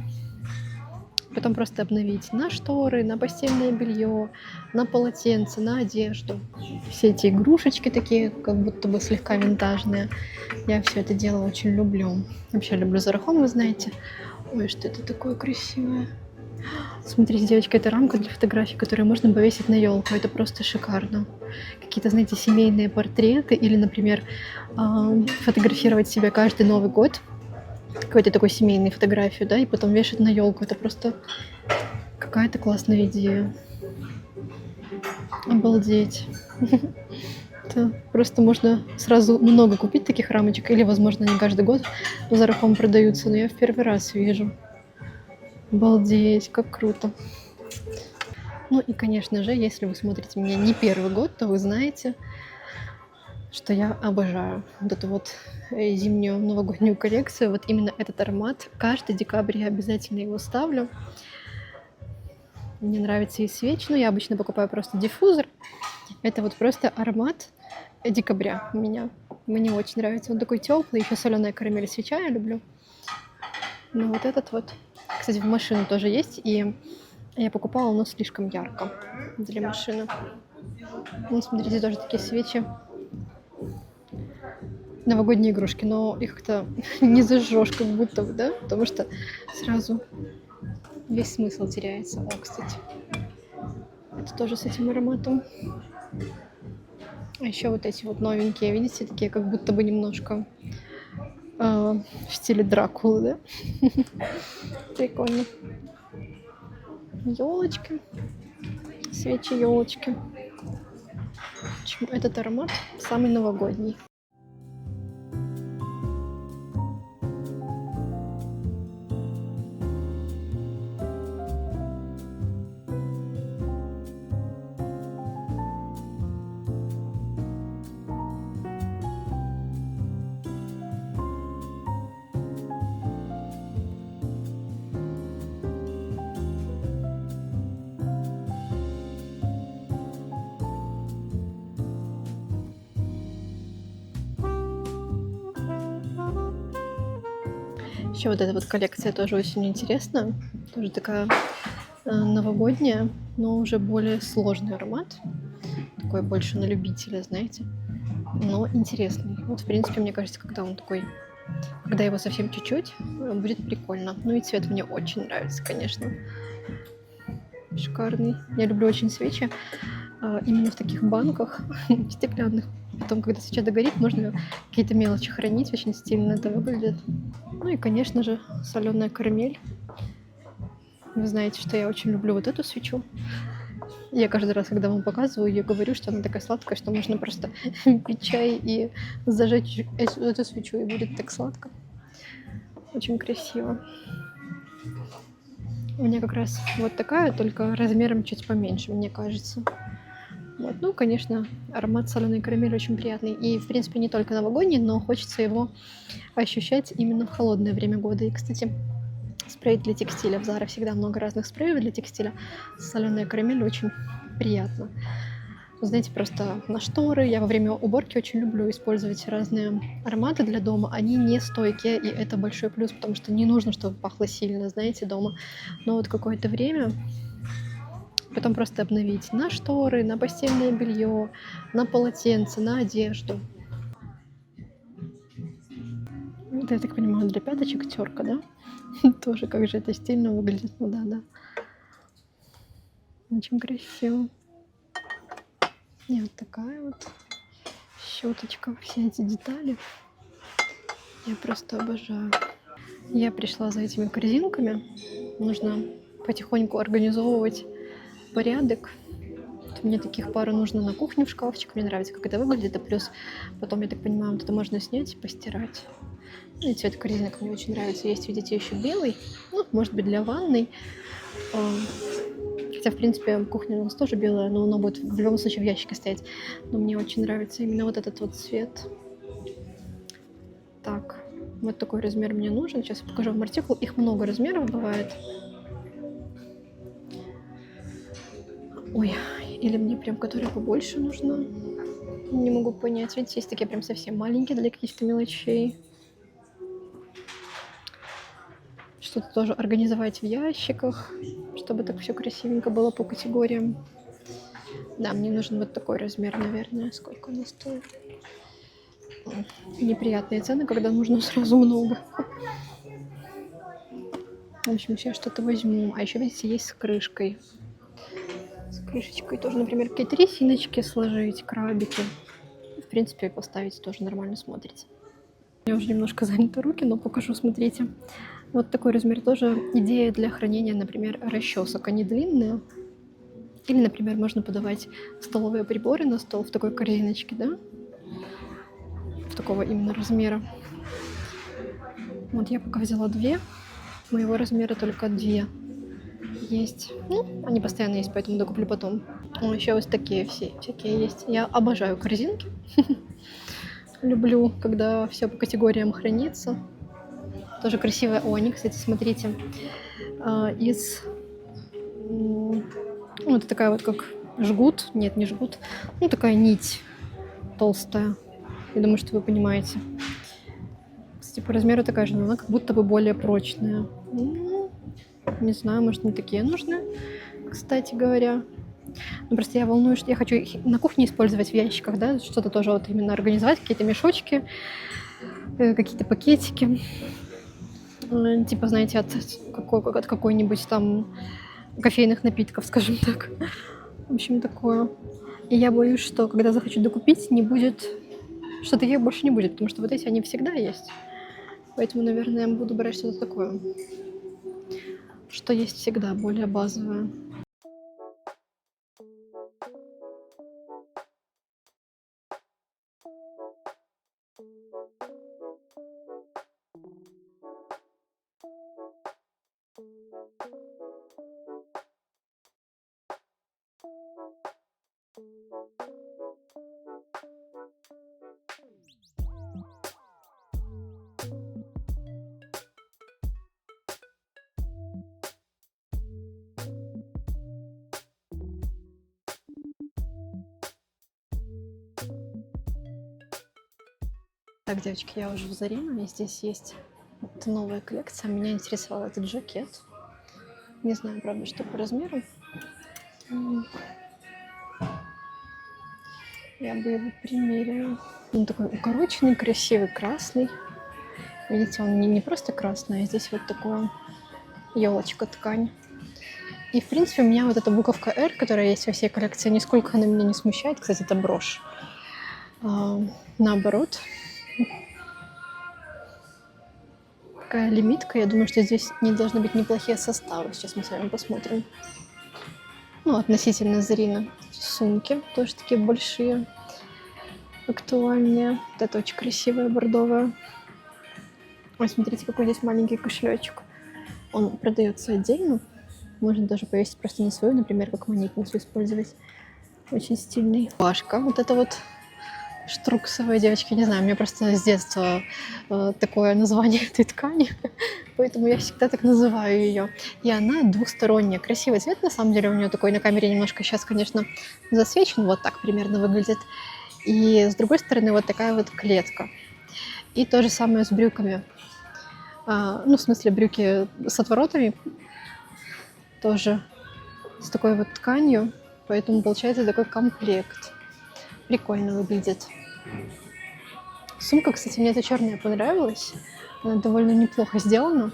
потом просто обновить на шторы, на постельное белье, на полотенце, на одежду. Все эти игрушечки такие, как будто бы слегка винтажные. Я все это дело очень люблю. Вообще люблю Зарахом, вы знаете. Ой, что это такое красивое. Смотрите, девочка, это рамка для фотографий, которую можно повесить на елку. Это просто шикарно. Какие-то, знаете, семейные портреты или, например, фотографировать себя каждый Новый год. Какой-то такой семейной фотографию, да, и потом вешать на елку. Это просто какая-то классная идея. Обалдеть. Это просто можно сразу много купить таких рамочек, или, возможно, не каждый год в Зарахом продаются, но я в первый раз вижу. Обалдеть, как круто. Ну и, конечно же, если вы смотрите меня не первый год, то вы знаете, что я обожаю вот эту вот зимнюю новогоднюю коллекцию. Вот именно этот аромат. Каждый декабрь я обязательно его ставлю. Мне нравится и свеч, но я обычно покупаю просто диффузор. Это вот просто аромат декабря у меня. Мне очень нравится. Он такой теплый, еще соленая карамель свеча я люблю. Ну вот этот вот. кстати, в машину тоже есть, и я покупала, но слишком ярко для машины. Ну, смотрите, тоже такие свечи. Новогодние игрушки, но их как-то не зажжешь, как будто бы, да? Потому что сразу весь смысл теряется. О, кстати, это тоже с этим ароматом. А еще вот эти вот новенькие, видите, такие как будто бы немножко в стиле Дракулы, да? Прикольно. Елочки, свечи, елочки. В общем, этот аромат самый новогодний. Еще вот эта вот коллекция тоже очень интересная. Тоже такая новогодняя, но уже более сложный аромат. Такой больше на любителя, знаете. Но интересный. Вот, в принципе, мне кажется, когда он такой, когда его совсем чуть-чуть, будет прикольно. Ну и цвет мне очень нравится, конечно. Шикарный. Я люблю очень свечи именно в таких банках стеклянных. Потом, когда свеча догорит, можно какие-то мелочи хранить. Очень стильно это выглядит. Ну и, конечно же, соленая карамель. Вы знаете, что я очень люблю вот эту свечу. Я каждый раз, когда вам показываю, я говорю, что она такая сладкая, что можно просто пить чай и зажечь эту свечу, и будет так сладко. Очень красиво. У меня как раз вот такая, только размером чуть поменьше, мне кажется. Вот. Ну, конечно, аромат соленой карамели очень приятный. И, в принципе, не только новогодний, но хочется его ощущать именно в холодное время года. И, кстати, спрей для текстиля. В Zara всегда много разных спреев для текстиля. Соленая карамель очень приятно. Вы знаете, просто на шторы. Я во время уборки очень люблю использовать разные ароматы для дома. Они не стойкие, и это большой плюс, потому что не нужно, чтобы пахло сильно, знаете, дома. Но вот какое-то время потом просто обновить на шторы, на постельное белье, на полотенце, на одежду. Это, я так понимаю, для пяточек терка, да? Тоже как же это стильно выглядит. Ну да. Очень красиво. И вот такая вот щеточка. Все эти детали я просто обожаю. Я пришла за этими корзинками. Нужно потихоньку организовывать порядок. Вот мне таких пару нужно на кухню в шкафчик. Мне нравится, как это выглядит. И плюс потом, я так понимаю, вот это можно снять и постирать. Ну и цвет корзинок мне очень нравится. Есть, видите, еще белый. Ну, может быть, для ванной. Хотя, в принципе, кухня у нас тоже белая, но она будет в любом случае в ящике стоять. Но мне очень нравится именно вот этот вот цвет. Так, вот такой размер мне нужен. Сейчас я покажу вам артикул. Их много размеров бывает. Ой, или мне прям который побольше нужно. Не могу понять. Видите, есть такие прям совсем маленькие для каких-то мелочей. Что-то тоже организовать в ящиках, чтобы так все красивенько было по категориям. Да, мне нужен вот такой размер, наверное. Сколько он стоит? Неприятные цены, когда нужно сразу много. В общем, сейчас что-то возьму. А еще, видите, есть с крышкой. С крышечкой тоже, например, какие-то резиночки сложить, крабики. В принципе, поставить тоже нормально смотрится. У меня уже немножко заняты руки, но покажу, смотрите. Вот такой размер тоже идея для хранения, например, расчесок. Они длинные. Или, например, можно подавать столовые приборы на стол в такой корзиночке, да? В такого именно размера. Вот я пока взяла 2. Моего размера только 2 есть. Ну, они постоянно есть, поэтому докуплю потом. Еще вот такие всякие есть. Я обожаю корзинки. Люблю, когда все по категориям хранится. Тоже красивые. О, они, кстати, смотрите, из... Вот такая вот как жгут. Нет, не жгут. Ну, такая нить толстая. Я думаю, что вы понимаете. Кстати, по размеру такая же, но она как будто бы более прочная. Не знаю, может, мне такие нужны, кстати говоря. Ну, просто я волнуюсь, что я хочу их на кухне использовать в ящиках, да, что-то тоже вот именно организовать, какие-то мешочки, какие-то пакетики. Типа, знаете, от какой-нибудь там кофейных напитков, скажем так. В общем, такое. И я боюсь, что когда захочу докупить, не будет, что таких больше не будет, потому что вот эти, они всегда есть. Поэтому, наверное, я буду брать что-то такое, что есть всегда, более базовое. Так, девочки, я уже в Зарино, и здесь есть вот новая коллекция. Меня интересовал этот жакет. Не знаю, правда, что по размеру. Я бы его примерила. Он такой укороченный, красивый, красный. Видите, он не просто красный, а здесь вот такая елочка ткань. И, в принципе, у меня вот эта буковка R, которая есть во всей коллекции, нисколько она меня не смущает. Кстати, это брошь. Наоборот. Такая лимитка. Я думаю, что здесь не должны быть неплохие составы. Сейчас мы с вами посмотрим. Ну, относительно Зарино. Сумки тоже такие большие, актуальные. Вот это очень красивая, бордовая. Ой, смотрите, какой здесь маленький кошелечек. Он продается отдельно. Можно даже повесить просто на свою, например, как монетницу использовать. Очень стильный. Пашка. Вот это вот штруксовая, девочки, не знаю, у меня просто с детства такое название этой ткани, поэтому я всегда так называю ее. И она двухсторонняя, красивый цвет, на самом деле у нее такой на камере немножко сейчас, конечно, засвечен, вот так примерно выглядит. И с другой стороны вот такая вот клетка. И то же самое с брюками. Ну, в смысле, брюки с отворотами, тоже с такой вот тканью, поэтому получается такой комплект. Прикольно выглядит. Сумка, кстати, мне эта черная понравилась. Она довольно неплохо сделана.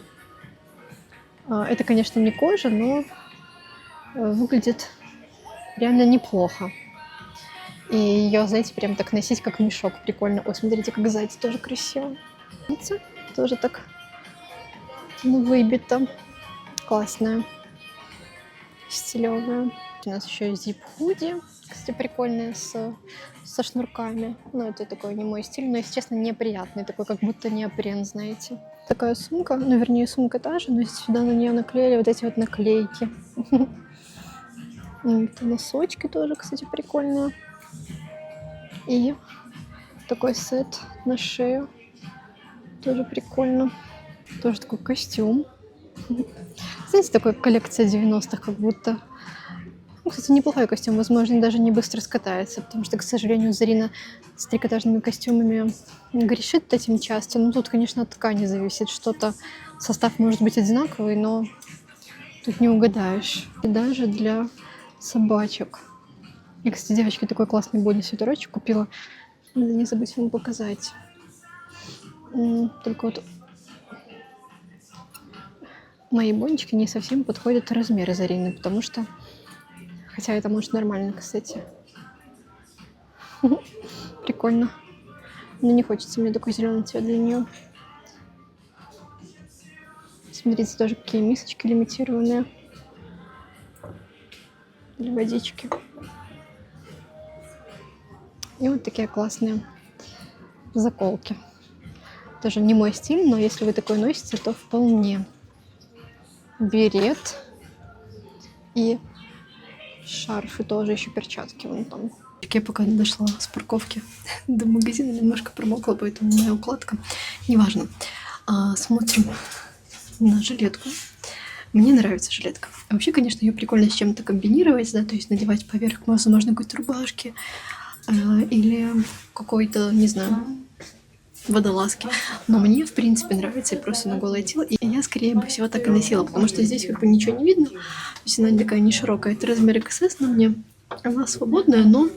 Это, конечно, не кожа, но выглядит реально неплохо. И ее, знаете, прям так носить как мешок. Прикольно. Ой, смотрите, как сзади тоже красиво. Видите? Тоже так выбито. Классная. Стилевая. У нас еще есть зип-худи. Кстати, прикольная со шнурками. Ну, это такой не мой стиль, но, если честно, неприятный. Такой, как будто неопрен, знаете. Такая сумка, ну, вернее, сумка та же, но сюда на нее наклеили вот эти вот наклейки. Носочки тоже, кстати, прикольные. И такой сет на шею. Тоже прикольно. Тоже такой костюм. Знаете, такая коллекция 90-х, как будто. Ну, кстати, неплохой костюм, возможно, даже не быстро скатается, потому что, к сожалению, Зарина с трикотажными костюмами грешит этим часто. Ну, тут, конечно, от ткани зависит. Что-то, состав может быть одинаковый, но тут не угадаешь. И даже для собачек. Я, кстати, девочке такой классный боди-свитерочек купила. Надо не забыть вам показать. Только вот мои бодички не совсем подходят размеры Зарины, потому что... Хотя это может нормально, кстати. Прикольно. Но не хочется мне такой зеленый цвет для нее. Смотрите, тоже какие мисочки лимитированные. Для водички. И вот такие классные заколки. Тоже не мой стиль, но если вы такой носите, то вполне. Берет. И шарфы тоже, еще перчатки вон там. Я пока не дошла с парковки до магазина, немножко промокла, поэтому моя укладка. Неважно. Смотрим на жилетку. Мне нравится жилетка. А вообще, конечно, ее прикольно с чем-то комбинировать, да, то есть надевать поверх, возможно, какой-то рубашки или какой-то, не знаю, водолазки. Но мне, в принципе, нравится и просто на голое тело. И я, скорее всего, так и носила, потому что здесь как бы ничего не видно. То есть она такая не широкая. Это размер XS на мне. Она свободная, но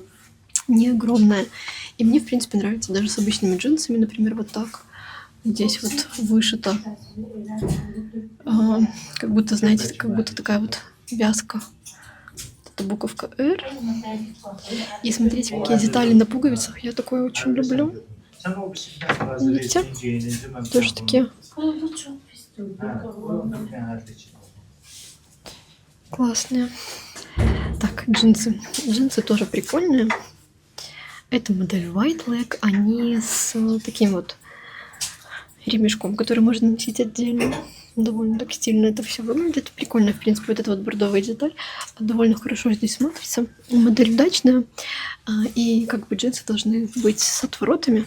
не огромная. И мне, в принципе, нравится даже с обычными джинсами, например, вот так. Здесь вот вышито. Как будто, знаете, как будто такая вот вязка. Это буковка R. И смотрите, какие детали на пуговицах. Я такое очень люблю. Видите? Тоже такие классные. Так, джинсы. Джинсы тоже прикольные. Это модель White Leg. Они с таким вот ремешком, который можно носить отдельно. Довольно так стильно это все выглядит. Прикольно, в принципе, вот эта вот бордовая деталь довольно хорошо здесь смотрится. Модель удачная. И как бы джинсы должны быть с отворотами.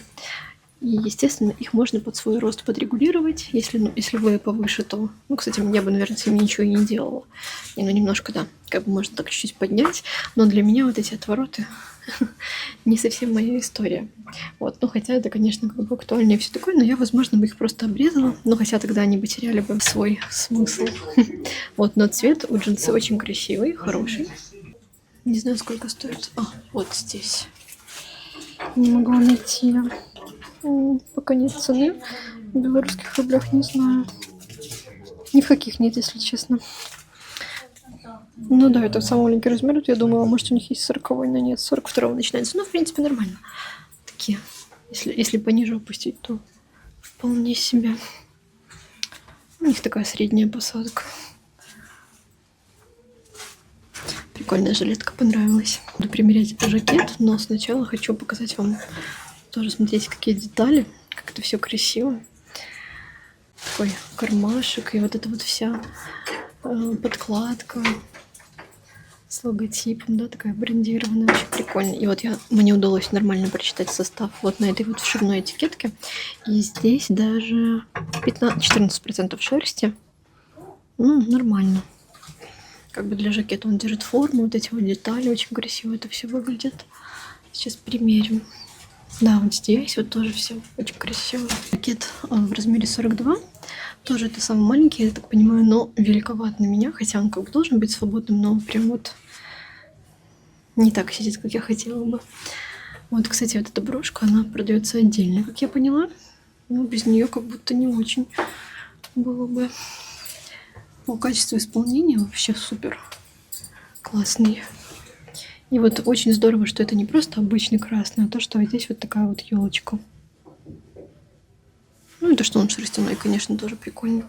И, естественно, их можно под свой рост подрегулировать. Если вы повыше, то... Ну, кстати, я бы, наверное, с ними ничего и не делала. Ну, немножко, да. Как бы можно так чуть-чуть поднять. Но для меня вот эти отвороты не совсем моя история. Вот. Ну, хотя это, конечно, как бы актуально и все такое. Но я, возможно, бы их просто обрезала. Но хотя тогда они бы теряли бы свой смысл. Вот. Но цвет у джинсы очень красивый, хороший. Не знаю, сколько стоит. Вот здесь. Не могла найти. Пока нет цены. В белорусских рублях не знаю. Ни в каких нет, если честно. Ну да, это самый маленький размер. Я думала, может, у них есть 40-й, но нет, 42-го начинается. Ну, в принципе, нормально. Такие. Если пониже опустить, то вполне себе. У них такая средняя посадка. Прикольная жилетка, понравилась. Буду примерять жакет, но сначала хочу показать вам тоже, смотрите, какие детали, как это все красиво. Такой кармашек и вот эта вот вся подкладка с логотипом, да, такая брендированная, очень прикольно. И вот мне удалось нормально прочитать состав вот на этой вот вшивной этикетке. И здесь даже 14% шерсти. Ну, нормально. Как бы для жакета он держит форму, вот эти вот детали, очень красиво это все выглядит. Сейчас примерим. Да, вот здесь вот тоже все очень красиво. Жакет в размере 42. Тоже это самый маленький, я так понимаю, но великоват на меня. Хотя он как бы должен быть свободным, но прям вот не так сидит, как я хотела бы. Вот, кстати, вот эта брошка, она продается отдельно, как я поняла. Ну, без нее как будто не очень было бы. По качеству исполнения вообще супер. Классный. И вот очень здорово, что это не просто обычный красный, а то, что здесь вот такая вот елочка. Ну и то, что он шерстяной, конечно, тоже прикольно.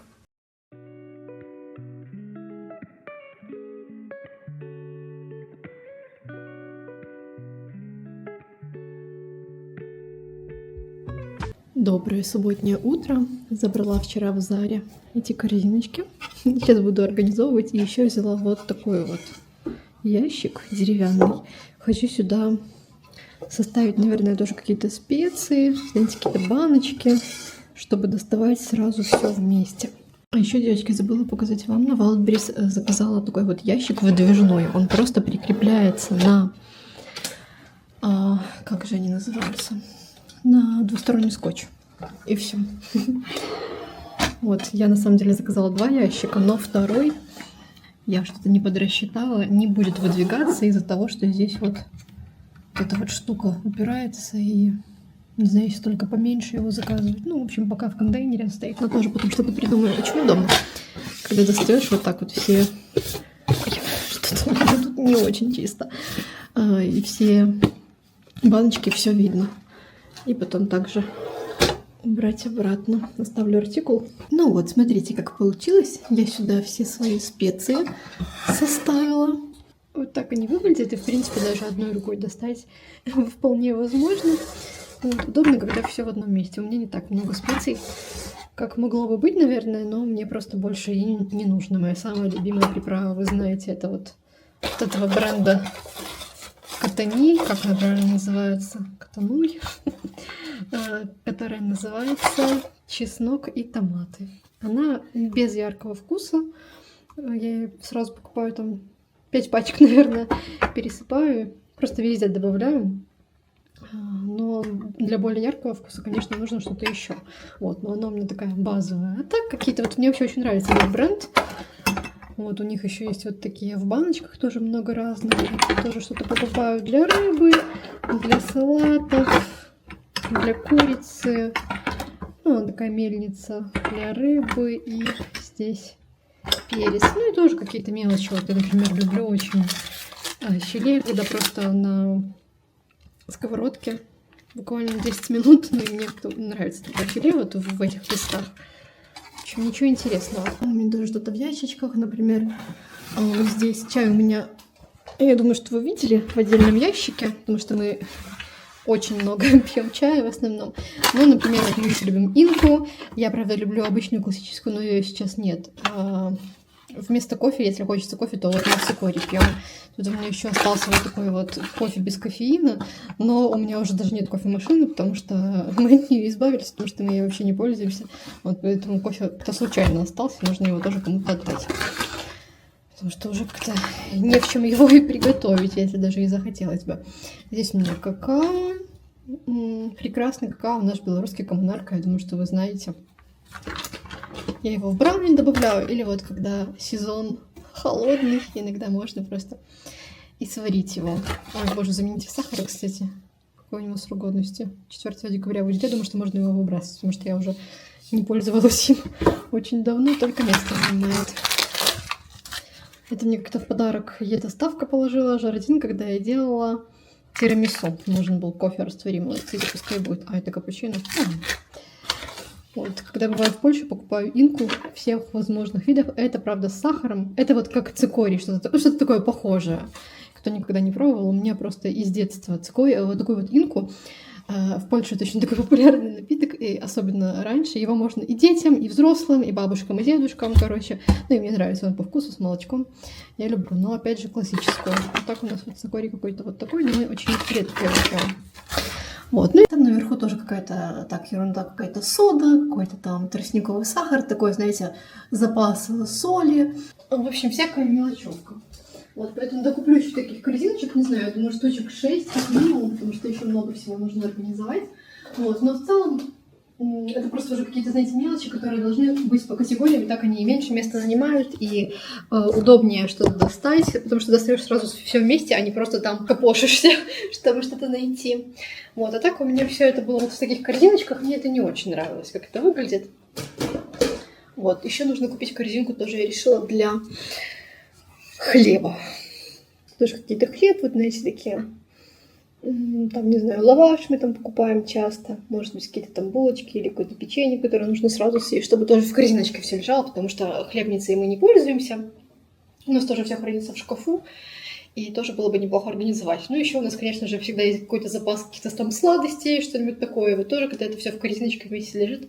Доброе субботнее утро. Забрала вчера в Заре эти корзиночки. Сейчас буду организовывать. И еще взяла вот такой вот ящик деревянный. Хочу сюда составить, наверное, тоже какие-то специи, знаете, какие-то баночки, чтобы доставать сразу все вместе. А еще, девочки, забыла показать вам. На Wildberries заказала такой вот ящик выдвижной. Он просто прикрепляется на... как же они называются? На двусторонний скотч. И все. Вот, я на самом деле заказала 2 ящика, но второй я что-то не подрасчитала, не будет выдвигаться из-за того, что здесь вот эта вот штука упирается, и не знаю, если только поменьше его заказывать. Ну, в общем, пока в контейнере он стоит, но тоже потом что-то придумаю. Очень удобно, когда достаешь вот так вот все... Что-то тут не очень чисто. И все баночки, все видно. И потом также убрать обратно. Оставлю артикул. Ну вот, смотрите, как получилось. Я сюда все свои специи составила. Вот так они выглядят. И, в принципе, даже одной рукой достать вполне возможно. Вот, удобно, когда все в одном месте. У меня не так много специй, как могло бы быть, наверное, но мне просто больше и не нужно. Моя самая любимая приправа, вы знаете, это вот от этого бренда Катани, как она правильно называется, Катануй, которая называется чеснок и томаты. Она без яркого вкуса. Я сразу покупаю там 5 пачек, наверное, пересыпаю, просто везде добавляю. Но для более яркого вкуса, конечно, нужно что-то еще. Вот, но она у меня такая базовая. А так какие-то вот мне вообще очень нравится этот бренд. Вот у них еще есть вот такие в баночках тоже много разных. Я тоже что-то покупаю для рыбы, для салатов, для курицы. Ну, такая мельница для рыбы. И здесь перец. Ну и тоже какие-то мелочи. Вот я, например, люблю очень филе, когда просто на сковородке буквально 10 минут. Ну и мне нравится такое филе вот в этих листах. В общем, ничего интересного. У меня даже что-то в ящичках, например. Вот здесь чай у меня, я думаю, что вы видели в отдельном ящике, потому что мы очень много пьем чая в основном. Ну, например, вот мы все любим инку. Я, правда, люблю обычную классическую, но ее сейчас нет. Вместо кофе, если хочется кофе, то вот мы цикорий пьем. Тут у меня еще остался вот такой вот кофе без кофеина, но у меня уже даже нет кофемашины, потому что мы от нее избавились, потому что мы ей вообще не пользуемся. Вот поэтому кофе как-то случайно остался, нужно его тоже кому-то отдать. Потому что уже как-то не в чем его и приготовить, если даже и захотелось бы. Здесь у меня какао. Прекрасный какао, наш белорусский коммунарка, я думаю, что вы знаете. Я его в брауни добавляю, или вот когда сезон холодный, иногда можно просто и сварить его. Ой, боже, замените в сахар, кстати. Какой у него срок годности? 4 декабря будет. Я думаю, что можно его выбрасывать, потому что я уже не пользовалась им очень давно, только место занимает. Это мне как-то в подарок доставка положила Жардин, когда я делала тирамису. Нужен был кофе растворимый. Кстати, пускай будет. А, это капучино. Вот, когда я бываю в Польше, покупаю инку всех возможных видов. Это, правда, с сахаром. Это вот как цикорий, что-то такое похожее. Кто никогда не пробовал, у меня просто из детства цикорий, вот такую вот инку. В Польше это очень такой популярный напиток, и особенно раньше. Его можно и детям, и взрослым, и бабушкам, и дедушкам, короче. Ну и мне нравится он по вкусу, с молочком. Я люблю, но опять же классическую. Вот так у нас вот цикорий какой-то вот такой, но мы очень редко его пьем. Вот, ну и там наверху тоже какая-то так ерунда, какая-то сода, какой-то там тростниковый сахар, такой, знаете, запас соли. В общем, всякая мелочевка. Вот, поэтому докуплю еще таких корзиночек, не знаю, я думаю, штучек 6 как минимум, потому что еще много всего нужно организовать. Вот, но в целом это просто уже какие-то, знаете, мелочи, которые должны быть по категориям, так они и меньше места занимают, и удобнее что-то достать, потому что достаешь сразу все вместе, а не просто там копошишься, чтобы что-то найти. Вот, а так у меня все это было вот в таких корзиночках, мне это не очень нравилось, как это выглядит. Вот, еще нужно купить корзинку, тоже я решила, для хлеба. Тоже какие-то хлеб, вот, знаете, такие, там, не знаю, лаваш мы там покупаем часто, может быть, какие-то там булочки или какое-то печенье, которое нужно сразу съесть, чтобы тоже в корзиночке все лежало, потому что хлебницей мы не пользуемся. У нас тоже все хранится в шкафу, и тоже было бы неплохо организовать. Ну, еще у нас, конечно же, всегда есть какой-то запас каких-то там сладостей, что-нибудь такое. Вот тоже, когда это все в корзиночке вместе лежит,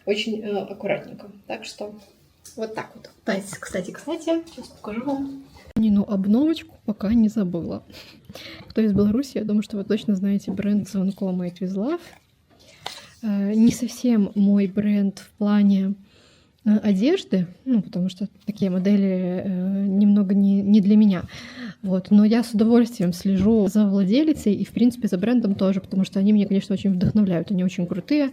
очень аккуратненько. Так что вот так вот. Кстати, сейчас покажу вам. Ну, обновочку пока не забыла. Кто из Беларуси, я думаю, что вы точно знаете бренд Звонко Made with Love. Не совсем мой бренд в плане одежды, ну, потому что такие модели немного не для меня. Вот. Но я с удовольствием слежу за владелицей и, в принципе, за брендом тоже, потому что они меня, конечно, очень вдохновляют. Они очень крутые,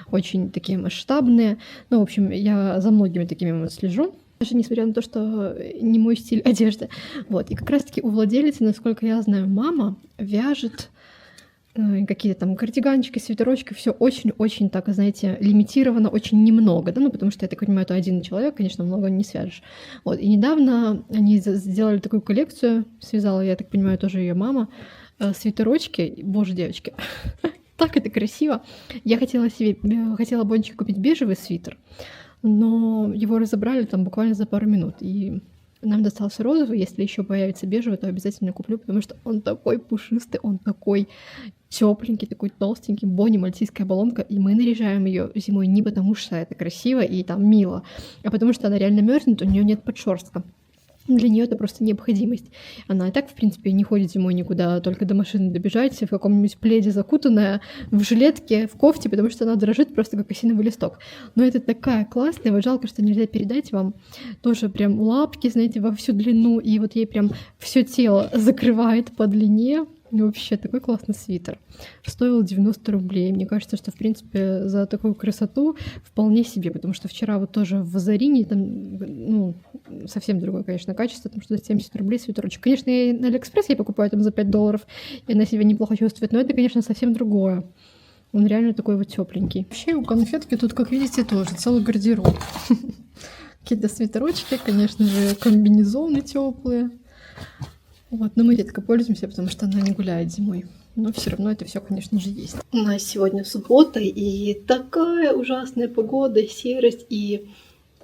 очень такие масштабные. Ну, в общем, я за многими такими слежу. Даже несмотря на то, что не мой стиль одежды. Вот. И как раз-таки у владелицы, насколько я знаю, мама вяжет какие-то там кардиганчики, свитерочки, все очень-очень так, знаете, лимитировано, очень немного, да, ну, потому что, я так понимаю, это один человек, конечно, много не свяжешь. Вот, и недавно они сделали такую коллекцию, связала, я так понимаю, тоже ее мама, свитерочки, боже, девочки, так это красиво. Я хотела Бончику купить бежевый свитер, но его разобрали там буквально за пару минут, и нам достался розовый, если еще появится бежевый, то обязательно куплю, потому что он такой пушистый, он такой тепленький, такой толстенький, Бонни, мальтийская баллонка, и мы наряжаем ее зимой не потому, что это красиво и там мило, а потому что она реально мерзнет, у нее нет подшерстка. Для нее это просто необходимость. Она и так, в принципе, не ходит зимой никуда, только до машины добежать, в каком-нибудь пледе закутанная, в жилетке, в кофте, потому что она дрожит просто как осиновый листок. Но это такая классная, вот жалко, что нельзя передать вам. Тоже прям лапки, знаете, во всю длину, и вот ей прям все тело закрывает по длине. Вообще, такой классный свитер. Стоил 90 рублей. Мне кажется, что, в принципе, за такую красоту вполне себе, потому что вчера вот тоже в Озарине, там, ну, совсем другое, конечно, качество, потому что за 70 рублей свитерочек. Конечно, я на Алиэкспресс я покупаю там за $5, и она себя неплохо чувствует, но это, конечно, совсем другое. Он реально такой вот тепленький. Вообще, у конфетки тут, как видите, тоже целый гардероб. Какие-то свитерочки, конечно же, комбинезоны теплые. Вот, но мы редко пользуемся, потому что она не гуляет зимой. Но все равно это все, конечно же, есть. У нас сегодня суббота, и такая ужасная погода, серость, и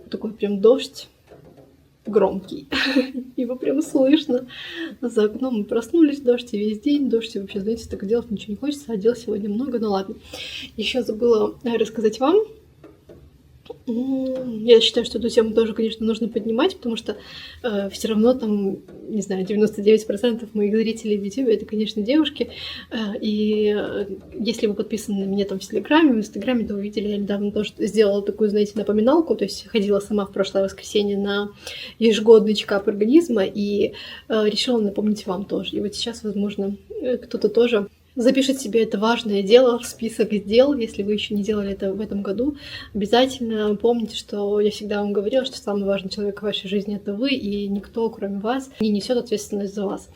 такой прям дождь громкий. Его прям слышно. За окном мы проснулись, дождь и весь день. Дождь, и вообще, знаете, так делать ничего не хочется, а дел сегодня много, ну ладно. Еще забыла рассказать вам. Я считаю, что эту тему тоже, конечно, нужно поднимать, потому что все равно там, не знаю, 99% моих зрителей в YouTube это, конечно, девушки. И если вы подписаны на меня там в Телеграме, в Инстаграме, то вы видели, я недавно тоже сделала такую, знаете, напоминалку, то есть ходила сама в прошлое воскресенье на ежегодный чекап организма и решила напомнить вам тоже. И вот сейчас, возможно, кто-то тоже запишите себе это важное дело в список дел, если вы еще не делали это в этом году. Обязательно помните, что я всегда вам говорила, что самый важный человек в вашей жизни — это вы, и никто, кроме вас, не несет ответственность за вас.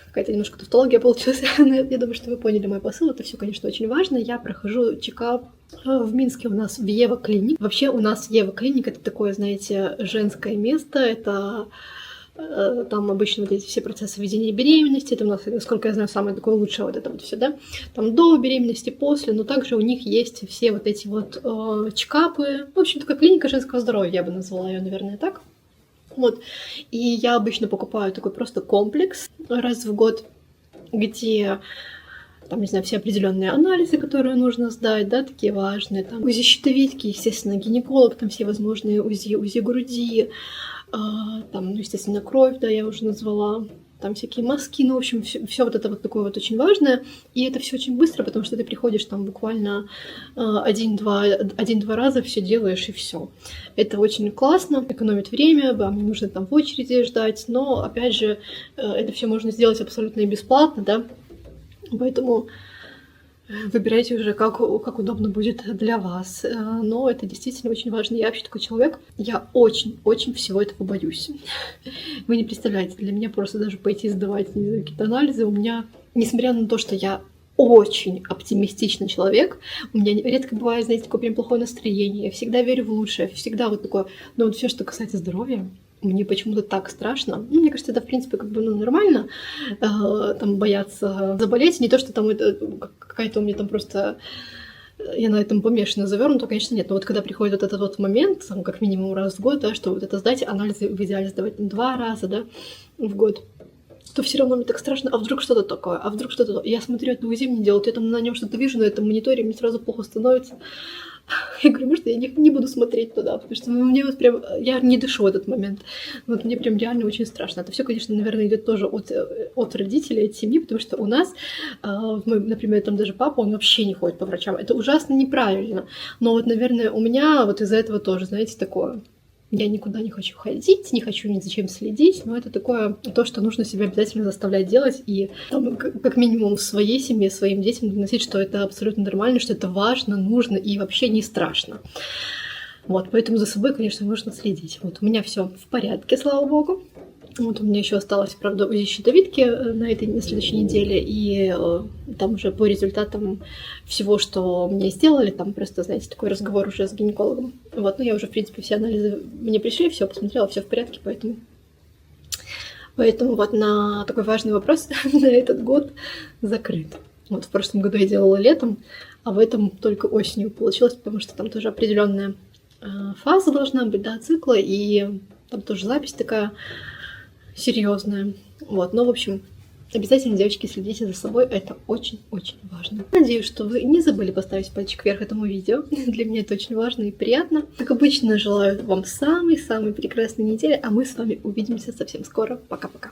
Какая-то немножко тавтология получилась, но я думаю, что вы поняли мой посыл. Это все, конечно, очень важно. Я прохожу чекап в Минске, у нас в Ева Клиник. Вообще у нас Ева Клиник — это такое, знаете, женское место. Это там обычно вот эти все процессы ведения беременности, это у нас, насколько я знаю, самое такое лучшее вот это вот все, да, там до беременности, после, но также у них есть все вот эти вот чекапы, в общем, такая клиника женского здоровья, я бы назвала ее, наверное, так, вот, и я обычно покупаю такой просто комплекс раз в год, где там, не знаю, все определенные анализы, которые нужно сдать, да, такие важные, там УЗИ щитовидки, естественно, гинеколог, там все возможные УЗИ груди, там, ну, естественно, кровь, да, я уже назвала, там всякие мазки, ну, в общем, все вот это вот такое вот очень важное, и это все очень быстро, потому что ты приходишь там буквально один-два раза все делаешь, и все. Это очень классно, экономит время, вам не нужно там в очереди ждать, но, опять же, это все можно сделать абсолютно и бесплатно, да, поэтому выбирайте уже, как удобно будет для вас. Но это действительно очень важно. Я вообще такой человек, я очень-очень всего этого боюсь. Вы не представляете, для меня просто даже пойти сдавать, не знаю, какие-то анализы, у меня, несмотря на то, что я очень оптимистичный человек, у меня редко бывает, знаете, такое прям плохое настроение, я всегда верю в лучшее, всегда вот такое, но вот все, что касается здоровья, мне почему-то так страшно. Ну, мне кажется, это, в принципе, как бы, ну, нормально, там, бояться заболеть. Не то, что там это какая-то у меня там просто... Я на этом помешана, завернута, конечно, нет. Но вот когда приходит вот этот вот момент, там, как минимум раз в год, да, что вот это сдать, анализы в идеале сдавать 2 раза, да, в год, то все равно мне так страшно, а вдруг что-то такое, а вдруг что-то... Я смотрю, это УЗИ мне делают, я там на нем что-то вижу, на этом мониторе, мне сразу плохо становится. Я говорю, может, я не буду смотреть туда, потому что мне вот прям, я не дышу в этот момент. Вот мне прям реально очень страшно. Это все, конечно, наверное, идет тоже от родителей, от семьи, потому что у нас, например, там даже папа, он вообще не ходит по врачам. Это ужасно неправильно. Но вот, наверное, у меня вот из-за этого тоже, знаете, такое. Я никуда не хочу ходить, не хочу ни за чем следить, но это такое, то, что нужно себя обязательно заставлять делать и там, как минимум в своей семье, своим детям доносить, что это абсолютно нормально, что это важно, нужно и вообще не страшно. Вот, поэтому за собой, конечно, нужно следить. Вот, у меня все в порядке, слава богу. Вот у меня еще осталось, правда, УЗИ щитовидки на следующей неделе, и там уже по результатам всего, что мне сделали, там просто, знаете, такой разговор уже с гинекологом. Вот, ну я уже, в принципе, все анализы мне пришли, все посмотрела, все в порядке, поэтому вот на такой важный вопрос на этот год закрыт. Вот в прошлом году я делала летом, а в этом только осенью получилось, потому что там тоже определенная фаза должна быть, да, цикла, и там тоже запись такая серьезная. Вот, но, в общем, обязательно, девочки, следите за собой, это очень-очень важно. Надеюсь, что вы не забыли поставить пальчик вверх этому видео. Для меня это очень важно и приятно. Как обычно, желаю вам самой-самой прекрасной недели, а мы с вами увидимся совсем скоро. Пока-пока.